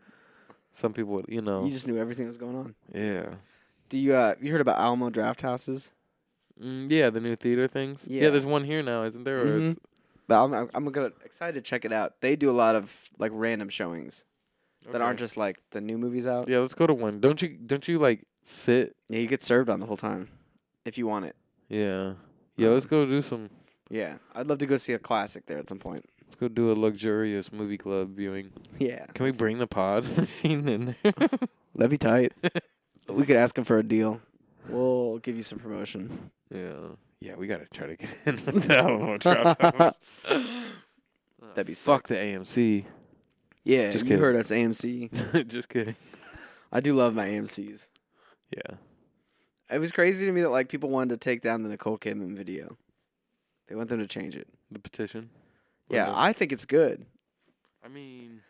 Some people would, You just knew everything that was going on. Yeah. Do you you heard about Alamo Draft Houses? Yeah, the new theater things. Yeah. There's one here now, isn't there? Or Mhm. it's- But I'm excited to check it out. They do a lot of like random showings that aren't Okay. just like the new movies out. Yeah, let's go to one. Don't you like sit? Yeah, you get served on the whole time if you want it. Yeah. Yeah, let's go do some. Yeah, I'd love to go see a classic there at some point. Let's go do a luxurious movie club viewing. Yeah, Can we bring the pod machine in there? that'd be tight. We could ask him for a deal. We'll give you some promotion. Yeah. Yeah, we gotta try to get in with the Alamo Draft House. That'd be Fuck the AMC. Yeah, Just you kidding. heard us, AMC. Just kidding. I do love my AMCs. Yeah. It was crazy to me that like people wanted to take down the Nicole Kidman video. They want them to change it. The petition. Yeah, I think it's good. I mean,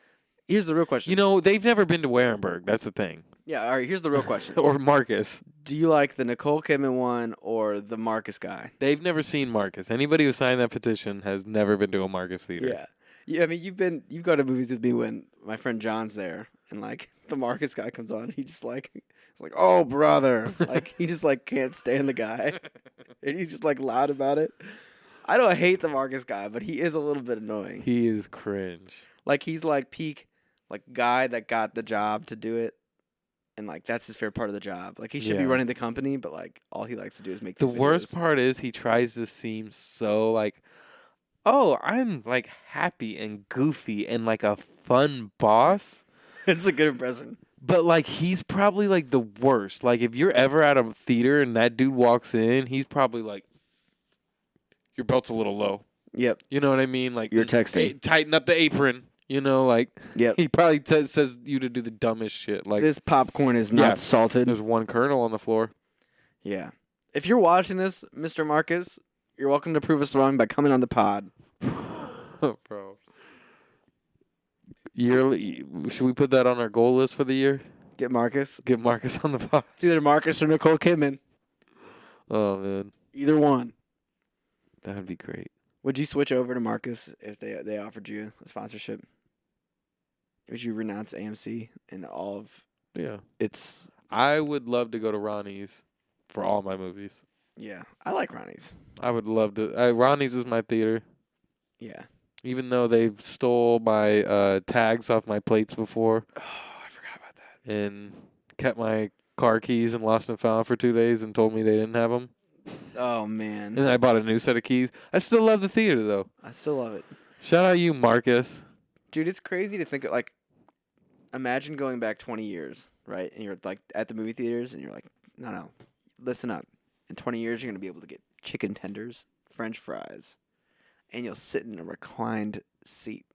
Here's the real question. they've never been to Warenberg. That's the thing. Yeah, all right, here's the real question. Or Marcus. Do you like the Nicole Kidman one or the Marcus guy? They've never seen Marcus. Anybody who signed that petition has never been to a Marcus theater. Yeah. Yeah, I mean you've gone to movies with me when my friend John's there and like the Marcus guy comes on, he just like it's like, "Oh, brother." Like he just like can't stand the guy. And he's just like loud about it. I don't hate the Marcus guy, but he is a little bit annoying. He is cringe. Like he's like peak like guy that got the job to do it. And like that's his favorite part of the job. Like he should be Yeah. running the company, but like all he likes to do is make The these worst videos. part is he tries to seem so like, oh, I'm like happy and goofy and like a fun boss. It's a good impression. But like he's probably like the worst. Like if you're ever at a theater and that dude walks in, he's probably like, your belt's a little low. Yep. You know what I mean? Like You're texting. "Hey, tighten up the apron. Like Yep. he probably says you to do the dumbest shit. Like This popcorn is not Yeah. salted. there's one kernel on the floor. Yeah. If you're watching this, Mr. Marcus, you're welcome to prove us wrong by coming on the pod. Bro. Yearly, should we put that on our goal list for the year? Get Marcus. Get Marcus on the pod. It's either Marcus or Nicole Kidman. Oh man, Either one. that would be great. Would you switch over to Marcus if they offered you a sponsorship? Would you renounce AMC and all of Yeah, its? I would love to go to Ronnie's for all my movies. Yeah, I like Ronnie's. I would love to. Ronnie's is my theater, Yeah. even though they've stole my tags off my plates before Oh, I forgot about that. and kept my car keys and lost and found for 2 days and told me they didn't have them. Oh man, And then I bought a new set of keys. I still love the theater though. I still love it, Shout out you, Marcus. dude. It's crazy to think of, like, imagine going back 20 years, right? And you're like at the movie theaters, and you're like, no, listen up. In 20 years, you're gonna be able to get chicken tenders, French fries, and you'll sit in a reclined seat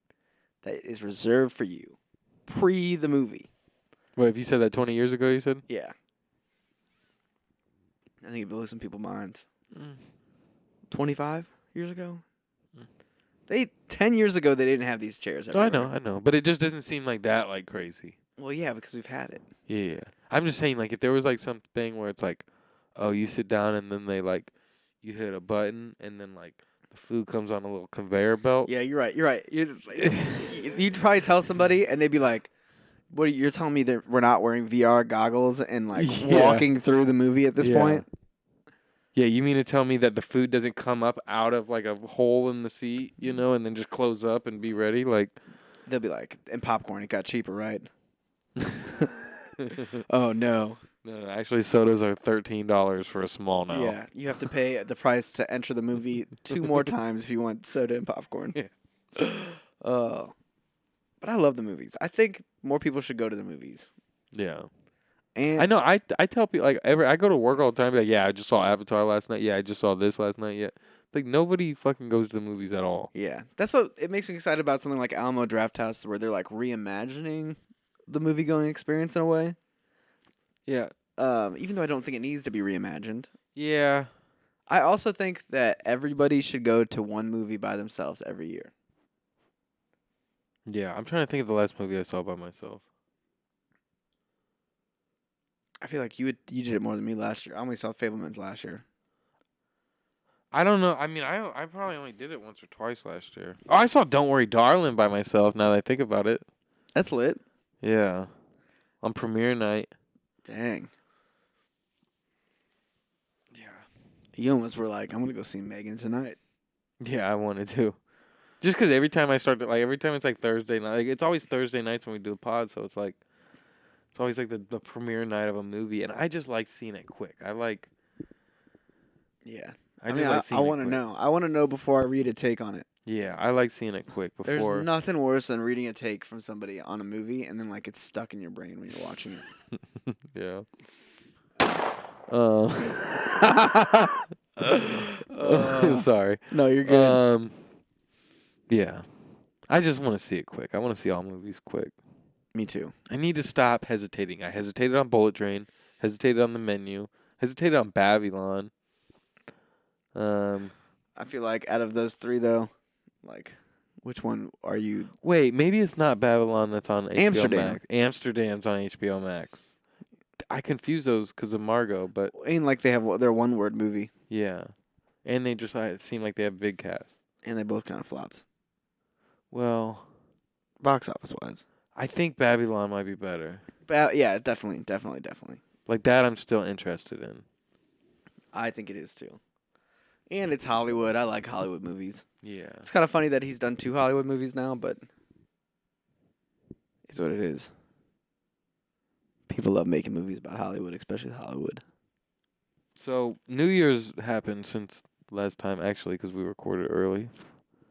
that is reserved for you pre the movie. Wait, if you said that 20 years ago, you said? Yeah. I think it blew some people's minds. 25 years ago? 10 years ago, they didn't have these chairs No, everywhere. I know. But it just doesn't seem like that, like, crazy. Well, yeah, because we've had it. Yeah. I'm just saying, like, if there was, like, something where it's like, oh, you sit down and then they, like, you hit a button and then, like, the food comes on a little conveyor belt. Yeah, you're right. You'd probably tell somebody, and they'd be like, "What? You're telling me that we're not wearing VR goggles and like Yeah. walking through the movie at this Yeah. point?" Yeah, you mean to tell me that the food doesn't come up out of, like, a hole in the seat, you know, and then just close up and be ready? Like, They'll be like, "And popcorn, it got cheaper, right?" Oh no. no, actually, sodas are $13 for a small now. Yeah, you have to pay the price to enter the movie 2 more times if you want soda and popcorn. Yeah. But I love the movies. I think more people should go to the movies. Yeah. And I know. I tell people, like, I go to work all the time. Like, yeah, I just saw Avatar last night. Yeah, I just saw this last night. Yeah, like nobody fucking goes to the movies at all. yeah, that's what it makes me excited about something like Alamo Drafthouse, where they're like reimagining the movie going experience in a way. Yeah. Even though I don't think it needs to be reimagined. Yeah. I also think that everybody should go to one movie by themselves every year. Yeah. I'm trying to think of the last movie I saw by myself. I feel like you did it more than me last year. I only saw Fablemans last year. I don't know. I mean, I probably only did it once or twice last year. Oh, I saw Don't Worry, Darling by myself. Now that I think about it. That's lit. Yeah. On premiere night. Dang. Yeah. You almost were like, I'm gonna go see Megan tonight. Yeah, I wanted to. Just because every time I start to, like, every time it's like Thursday night, like, it's always Thursday nights when we do the pod, so it's like, it's always like the premiere night of a movie, and I just like seeing it quick. I like, Yeah. I just like seeing I it want to quick. know. I want to know before I read a take on it. Yeah, I like seeing it quick There's before. nothing worse than reading a take from somebody on a movie and then like it's stuck in your brain when you're watching it. Yeah. Sorry. No, you're good. Yeah. I just want to see it quick. I want to see all movies quick. Me too. I need to stop hesitating. I hesitated on Bullet Train, hesitated on The Menu, hesitated on Babylon. I feel like out of those three though, like which one are you? Wait, maybe it's not Babylon that's on HBO Amsterdam. Max. Amsterdam's on HBO Max. I confuse those because of Margot, but And like they have their one word movie yeah. And they just seem like they have big cast. and they both kind of flopped Well, box office wise. I think Babylon might be better. Yeah, definitely. Like that I'm still interested in. I think it is too. And it's Hollywood. I like Hollywood movies. Yeah. It's kind of funny that he's done 2 Hollywood movies now, but it's what it is. People love making movies about Hollywood, especially Hollywood. So New Year's happened since last time, actually, because we recorded early.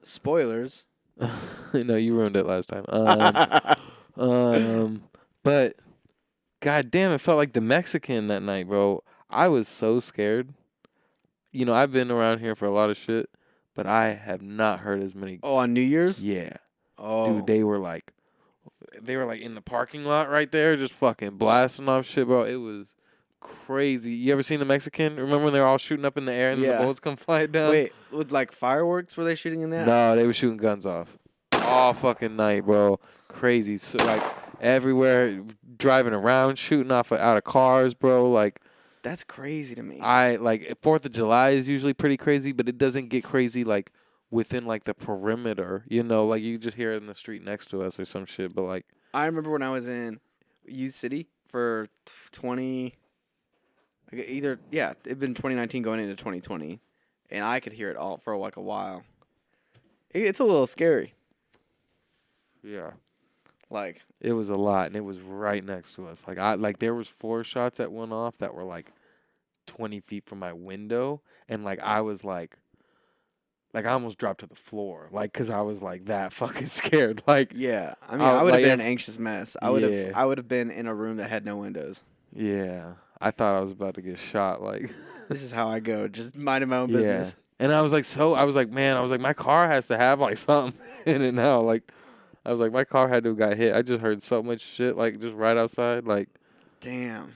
Spoilers. No, you ruined it last time. But god damn, it felt like the Mexican that night, bro. I was so scared. You know, I've been around here for a lot of shit, but I have not heard as many. Oh, on New Year's? Yeah, Oh. dude, they were like in the parking lot right there, just fucking blasting off shit, bro. It was crazy. You ever seen the Mexican? Remember when they were all shooting up in the air and Yeah. the bullets come flying down? Wait, with like fireworks, were they shooting in that? No, they were shooting guns off all fucking night, bro. Crazy. So like everywhere, driving around, shooting off out of cars, bro. Like That's crazy to me. I like 4th of July is usually pretty crazy, but it doesn't get crazy like within like the perimeter. You know, like you just hear it in the street next to us or some shit. But like I remember when I was in U City for 20. It'd been 2019 going into 2020, and I could hear it all for like a while. It's a little scary. yeah, Like, it was a lot, and it was right next to us. Like there was 4 shots that went off that were like 20 feet from my window, and like I was like I almost dropped to the floor, like, cause I was like that fucking scared. Like, yeah, I mean, I I would have like, been if- an anxious mess. Yeah. I would have been in a room that had no windows. yeah, I thought I was about to get shot. Like, This is how I go, just minding my own yeah, business. And I was like, man, I was like, my car has to have like something in it now. Like, I was like, my car had to have got hit. I just heard so much shit, like, just right outside, like, Damn.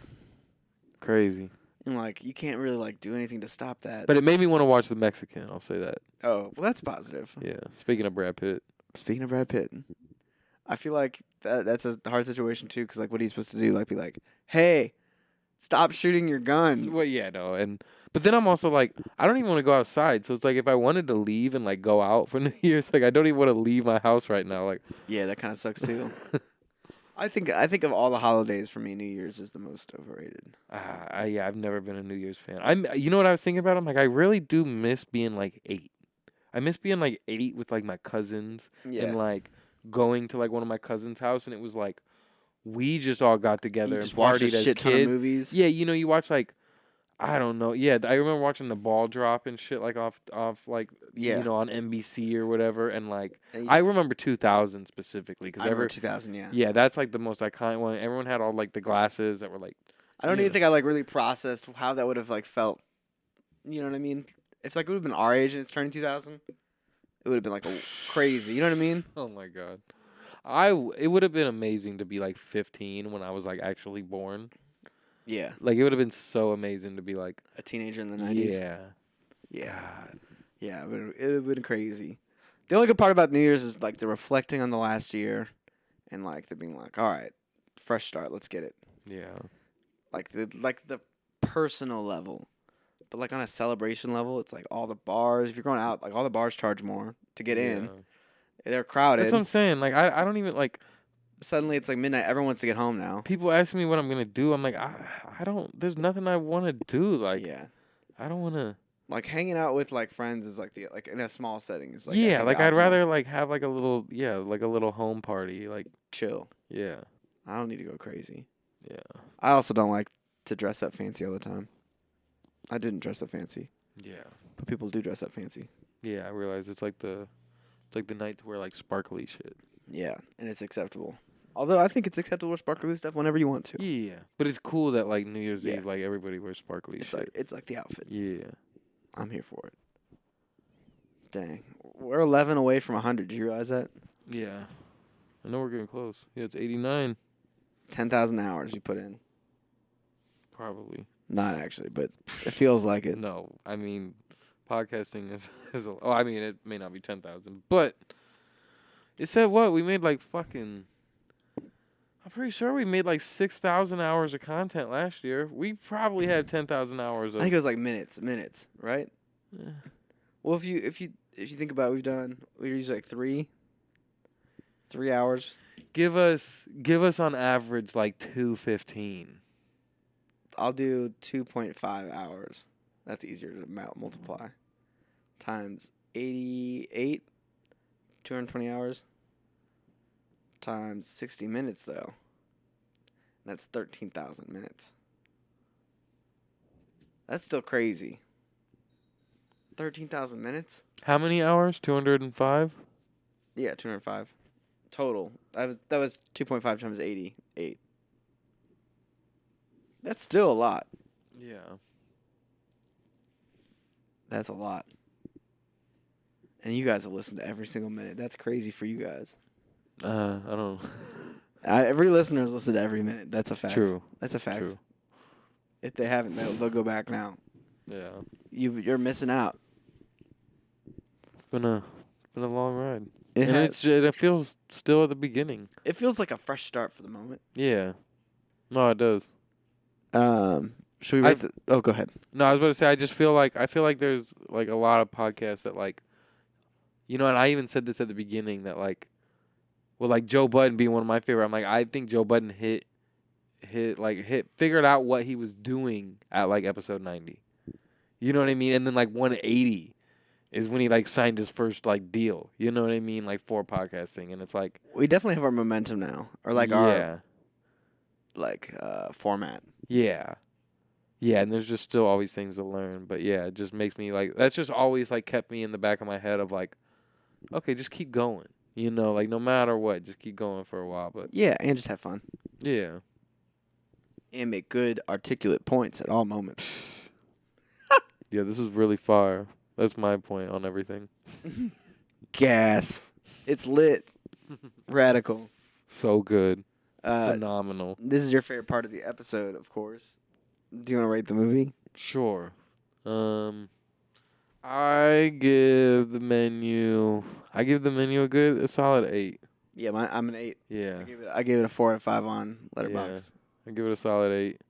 crazy. And like you can't really like do anything to stop that. But it made me want to watch The Mexican. I'll say that. Oh, well, that's positive. Yeah. Speaking of Brad Pitt. Speaking of Brad Pitt, I feel like that's a hard situation too, because like what he's supposed to do, like be like, hey, stop shooting your gun. Well, yeah, no, but then I'm also like, I don't even want to go outside. So it's like if I wanted to leave and like go out for New Year's, like I don't even want to leave my house right now. Like, Yeah, that kind of sucks too. I think of all the holidays for me, New Year's is the most overrated. yeah, I've never been a New Year's fan. You know what I was thinking about? I'm like, I really do miss being like 8. I miss being like 8 with like my cousins and like going to like one of my cousins' house, and it was like we just all got together You and just watch a partied as shit ton of kids. movies. Yeah, you know, you watch like I don't know. Yeah, I remember watching the ball drop and shit like off like Yeah. you know on NBC or whatever, and like And you I remember 2000 specifically because I remember 2000. yeah, that's like the most iconic one. Everyone had all like the glasses that were like. I don't Yeah. even think I like really processed how that would have like felt. You know what I mean? If like it would have been our age and it's turning 2000, it would have been like crazy. You know what I mean? Oh my god, it would have been amazing to be like 15 when I was like actually born. Yeah, Like it would have been so amazing to be like a teenager in the 90s. yeah, Yeah, God. yeah, it would have been crazy. The only good part about New Year's is like the reflecting on the last year, and like the being like, all right, fresh start, let's get it. Yeah. Like the personal level, but like on a celebration level, it's like all the bars. If you're going out, like all the bars charge more to get in. Yeah. They're crowded. That's what I'm saying. Like I don't even like Suddenly it's like midnight. Everyone wants to get home now. people ask me what I'm gonna do. I'm like I don't. There's nothing I want to do. Like Yeah, I don't want to. like hanging out with like friends is like the like in a small setting is like Yeah. Like the I'd optimal. rather like have like a little like a little home party. Like chill. yeah. I don't need to go crazy. Yeah. I also don't like to dress up fancy all the time. I didn't dress up fancy, Yeah. but people do dress up fancy. Yeah. I realize it's like the night to wear like sparkly shit. Yeah, and it's acceptable. Although I think it's acceptable to wear sparkly stuff whenever you want to. Yeah. But it's cool that like New Year's Yeah. Eve like everybody wears sparkly shit. It's like the outfit. Yeah. I'm here for it. Dang, we're 11 away from 100. Did you realize that? Yeah. I know we're getting close. Yeah, it's 89. 10,000 hours you put in. Probably. Not actually, but it feels like it. No, I mean, podcasting is I mean, it may not be 10,000, but it said what? We made like fucking. I'm pretty sure we made like 6,000 hours of content last year. We probably had 10,000 hours I of. think it was like minutes, right? Eh, Well, if you think about it, we use like 3 hours. give us on average like 215. I'll do 2.5 hours. That's easier to multiply. Times 88, 220 hours. Times 60 minutes, though. That's 13,000 minutes. That's still crazy. 13,000 minutes? How many hours? 205. Yeah, 205 total. That was 2.5 times 88. That's still a lot. Yeah. That's a lot. And you guys have listened to every single minute. That's crazy for you guys. I don't. Every listener has listened to every minute. That's a fact. True. That's a fact. True. If they haven't, they'll go back now. Yeah. You're missing out. It's been a long ride. It And has- it feels still at the beginning. It feels like a fresh start for the moment. Yeah. No, it does. Should we rate oh, go ahead. No, I was about to say I feel like there's like a lot of podcasts that like, you know, and I even said this at the beginning that like, well, like Joe Budden being one of my favorite. I'm like, I think Joe Budden figured out what he was doing at like episode 90. You know what I mean? And then like 180 is when he like signed his first like deal. You know what I mean? Like for podcasting, and it's like We definitely have our momentum now, or like our like format. Yeah. Yeah, and there's just still always things to learn. But yeah, it just makes me like, that's just always like kept me in the back of my head of like, okay, just keep going. You know, like no matter what, just keep going for a while. But Yeah, and just have fun yeah. and make good articulate points at all moments. Yeah, this is really fire. That's my point on everything. Gas. It's lit. Radical. So good. Uh, Phenomenal. this is your favorite part of the episode, of course. Do you want to rate the movie? Sure. I give the menu a solid 8. Yeah, I'm an 8. Yeah. I gave it a 4 out of 5 on Letterboxd. I give it a solid 8.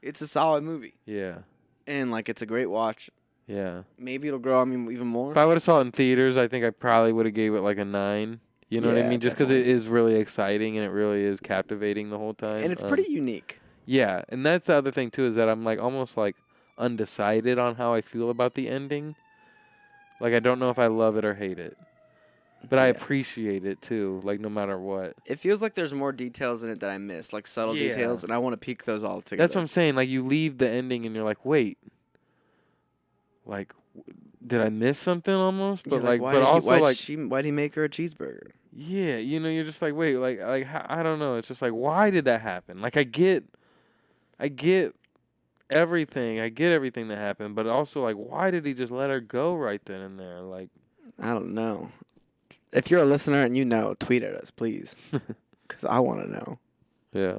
It's a solid movie, Yeah. and like it's a great watch. Yeah. Maybe it'll grow on me even more. If I would have saw it in theaters, I think I probably would have gave it like a 9. You know what I Yeah, mean? Just because it definitely. is really exciting and it really is captivating the whole time. And it's pretty unique. Yeah, and that's the other thing too, is that I'm like almost like undecided on how I feel about the ending. Like I don't know if I love it or hate it. But I Yeah. appreciate it too, like no matter what. It feels like there's more details in it that I missed, like subtle Yeah. details, and I want to peek those all together. That's what I'm saying. Like you leave the ending and you're like, wait, like, did I miss something almost? But Yeah, like, why but did also like, why'd he make her a cheeseburger? yeah, you're just like, wait, like I don't know. It's just like, why did that happen? Like I get everything. I get everything that happened, but also like, why did he just let her go right then and there? Like, I don't know. If you're a listener and you know, tweet at us, please, because I want to know. yeah.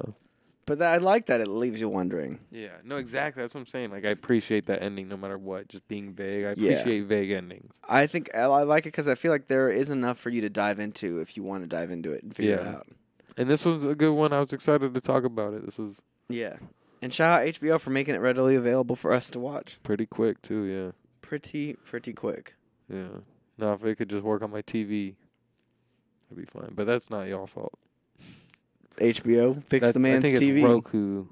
But I like that it leaves you wondering. Yeah, no, exactly. That's what I'm saying. Like, I appreciate that ending no matter what, just being vague. I Yeah. appreciate vague endings. I think I like it because I feel like there is enough for you to dive into if you want to dive into it and figure it Yeah. out. And this was a good one. I was excited to talk about it. This was Yeah. And shout out HBO for making it readily available for us to watch. pretty quick, too, yeah. Pretty quick. Yeah. Now, if it could just work on my TV, it'd be fine. But that's not y'all fault. HBO fix the I man's think it's TV.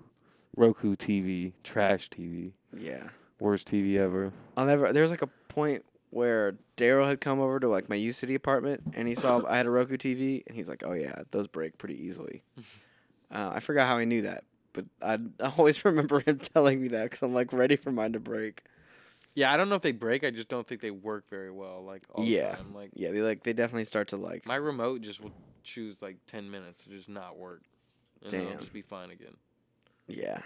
Roku TV, trash TV, Yeah. worst TV ever. There's like a point where Daryl had come over to like my U City apartment and he saw I had a Roku TV and he's like, "Oh yeah, those break pretty easily." I forgot how he knew that, but I always remember him telling me that because I'm like ready for mine to break. Yeah, I don't know if they break. I just don't think they work very well. Like all the time. Like Yeah, they definitely start to like. my remote just will choose like 10 minutes to just not work, and then Damn. it'll just be fine again. Yeah.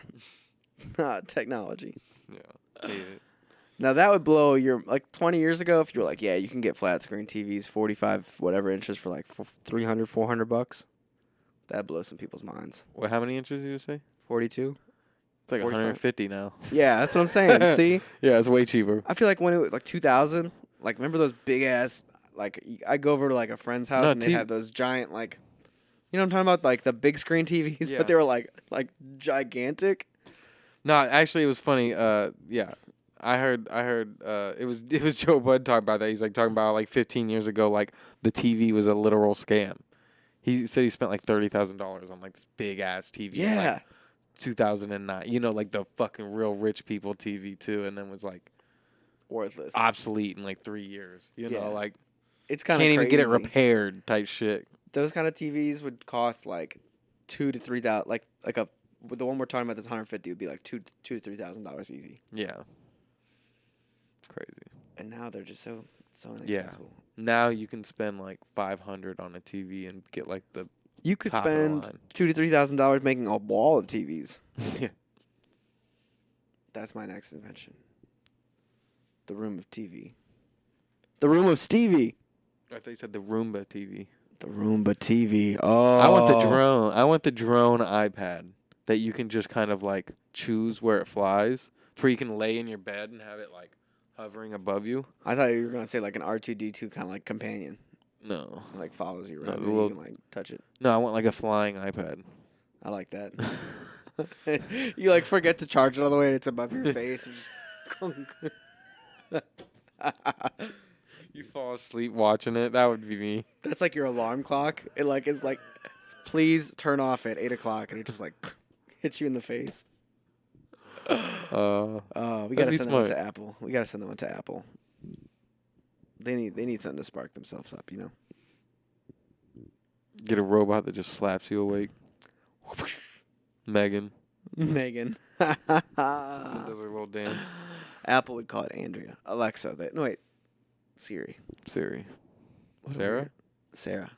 Technology. Yeah, hate it. Now that would blow your 20 years ago if you were like, yeah, you can get flat screen TVs 45 whatever inches for like $300-$400. That'd blow some people's minds. What? How many inches did you say? 42? It's like 45. 150 now. Yeah, that's what I'm saying. See? Yeah, it's way cheaper. I feel like when it was like 2000, like remember those big ass I go over to like a friend's house No, and they have those giant you know what I'm talking about, like the big screen TVs, Yeah. but they were like gigantic. No, actually, it was funny. Yeah, I heard. It was Joe Bud talking about that. He's like talking about like 15 years ago, like the TV was a literal scam. He said he spent like $30,000 on like this big ass TV. in, Yeah. like, 2009. You know, like the fucking real rich people TV too, and then was like Worthless. obsolete in like 3 years. You Yeah. know, like It's can't kind of even get it repaired type shit. Those kind of TVs would cost like $2,000 to $3,000. With the one we're talking about, this 150 would be like $2,000 to $3,000 easy. Yeah, crazy. And now they're just so Yeah. inexpensive. Now you can spend like $500 on a TV and get like the You could top of the spend line. $2,000 to $3,000 making a wall of TVs. Yeah. That's my next invention. The room of TV. The room of Stevie. I thought you said the Roomba TV. The Roomba TV. Oh. I want the drone. I want the drone iPad that you can just kind of like choose where it flies, to where you can lay in your bed and have it like hovering above you. I thought you were gonna say like an R2D2 kind of like companion, No, it, like follows you No, around. the And little- you can like touch it. no, I want like a flying iPad. I like that. You like forget to charge it all the way and it's above your face. You just You fall asleep watching it. That would be me. That's like your alarm clock. It like is like, please turn off at 8:00, and it just like hits you in the face. We gotta be send that one smart. to Apple. We gotta send that one to Apple. They need something to spark themselves up, you know. Get a robot that just slaps you awake. Megan Megan. does her little dance. Apple would call it Andrea. Alexa. No wait. Siri. Siri. What Sarah? am I- Sarah.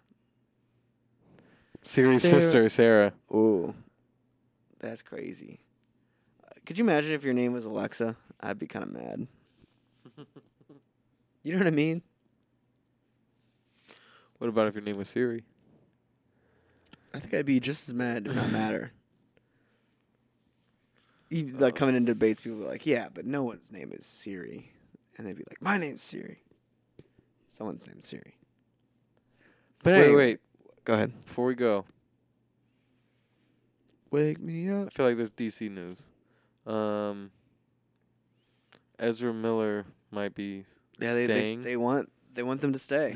Siri's Sarah. sister, Sarah. Ooh, that's crazy. Could you imagine if your name was Alexa? I'd be kind of mad. You know what I mean? What about if your name was Siri? I think I'd be just as mad, if not madder. Like coming into debates, people be like, "Yeah, but no one's name is Siri," and they'd be like, "My name's Siri." Someone's name's Siri. But Wait, anyway, wait. go ahead. Before we go, Wake me I up. feel like there's DC news. Ezra Miller might be Yeah, staying. they want them to stay.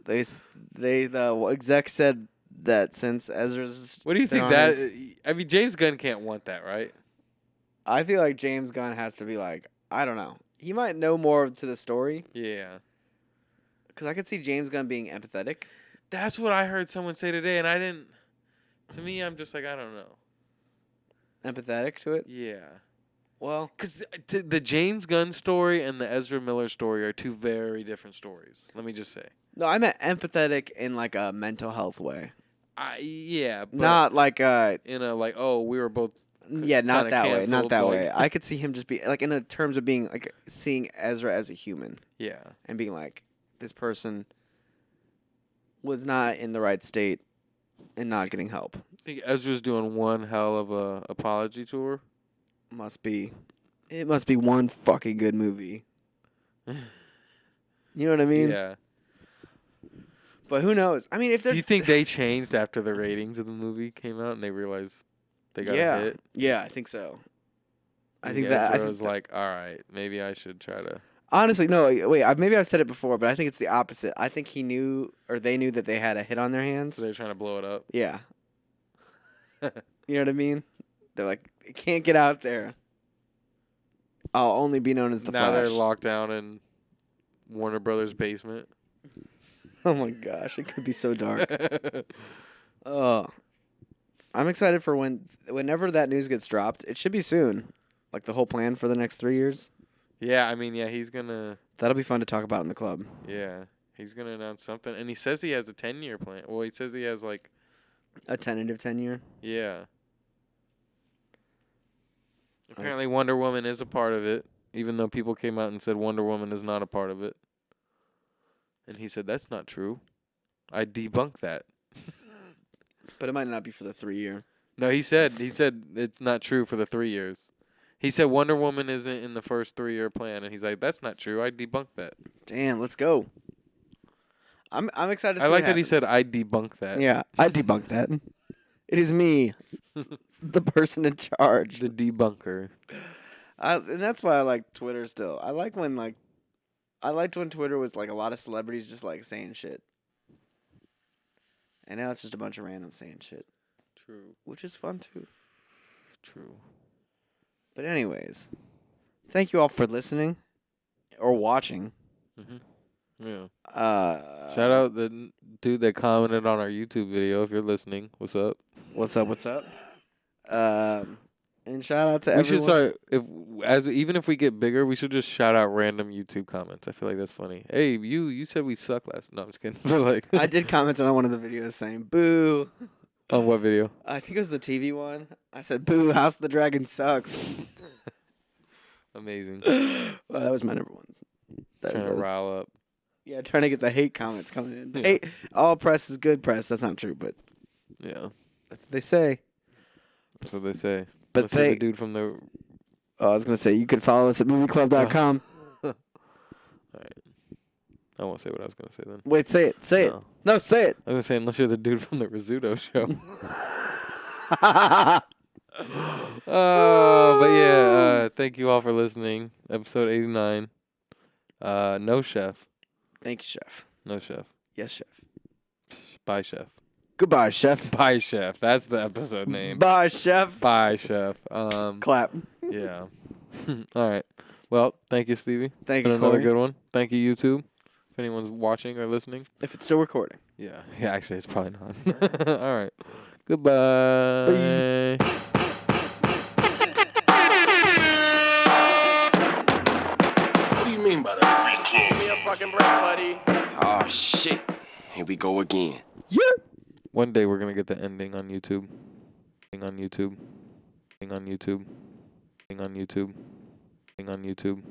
The exec said that since Ezra's. What do you been think on that? his- I mean, James Gunn can't want that, right? I feel like James Gunn has to be like, I don't know. He might know more to the story Yeah. because I could see James Gunn being empathetic. That's what I heard someone say today, and I didn't. To me, I'm just like, I don't know. Empathetic to it. Yeah. Well, Because the James Gunn story and the Ezra Miller story are two very different stories. Let me just say. no, I meant empathetic in like a mental health way, Yeah. But not like in a like, oh, we were both. yeah, not kinda that way, not canceled, that like- way. I could see him just be like in the terms of being like seeing Ezra as a human Yeah. and being like, this person was not in the right state and not getting help. I think Ezra's doing one hell of a apology tour. It must be one fucking good movie. You know what I mean? Yeah. But who knows? I mean, if Do they're you think they changed after the ratings of the movie came out and they realized they got a hit? Yeah, I think so. I think Ezra that I was think like, all right, maybe I should try to. honestly, no, wait. Maybe I've said it before, but I think it's the opposite. I think he knew, or they knew that they had a hit on their hands. So they're trying to blow it up. Yeah, you know what I mean? They're like, it can't get out there. I'll only be known as the Now Flash. they're locked down in Warner Brothers' basement. Oh my gosh, it could be so dark. Oh, I'm excited for whenever that news gets dropped. It should be soon. Like the whole plan for the next 3 years. Yeah, I mean, yeah, he's gonna. That'll be fun to talk about in the club. Yeah, he's gonna announce something, and he says he has a 10-year plan. Well, he says he has like, A tentative 10-year. yeah. Apparently, Wonder Woman is a part of it, even though people came out and said Wonder Woman is not a part of it. And he said that's not true. I debunk that. But it might not be for the 3-year. No, he said it's not true for the 3 years. He said Wonder Woman isn't in the first 3-year plan, and he's like, that's not true. I debunk that. Damn, let's go. I'm excited to see I like what that he said happens. I debunk that. Yeah, I debunk that. It is me, the person in charge. The debunker. And that's why I like Twitter still. I liked when Twitter was like a lot of celebrities just like saying shit. And now it's just a bunch of random saying shit, True. which is fun too. True. But anyways, thank you all for listening or watching. Mm-hmm. Yeah. Shout Shout out the dude that commented on our YouTube video. If you're listening, what's up? What's up? What's up? And shout out to We everyone. should start even if we get bigger, we should just shout out random YouTube comments. I feel like that's funny. Hey, you said we suck last. No, I'm just kidding. But like, I did comment on one of the videos saying "boo." on what video? I think it was the TV one. I said "boo." House of the Dragon sucks. Amazing. Well, that was my number one. Trying to was- rile up. yeah, trying to get the hate comments coming in. Yeah. Hate, all press is good press. That's not true, but Yeah, that's what they say. that's what they say. But Let's hear the dude from the. Oh, I was gonna say you could follow us at movieclub.com. All right. I won't say what I was gonna say then. Wait, say it. Say it. No. No, say it. I was gonna say unless you're the dude from the Rizzuto show. But yeah, thank you all for listening. Episode 89. No chef. Thank you, chef. No chef. Yes, chef. Bye, chef. Goodbye, chef. Bye, chef. That's the episode name. Bye, chef. Bye, chef. Clap. Yeah. All right. Well, thank you, Stevie. Thank Been you, another Corey. good one. Thank you, YouTube. If anyone's watching or listening. If it's still recording. Yeah. Yeah, actually, it's probably not. All right. Goodbye. What do you mean by that? Give me a fucking break, buddy. Oh, shit. Here we go again. Yeah. One day we're gonna get the ending on YouTube. Thing on YouTube. Thing on YouTube. Thing on YouTube. Thing on YouTube.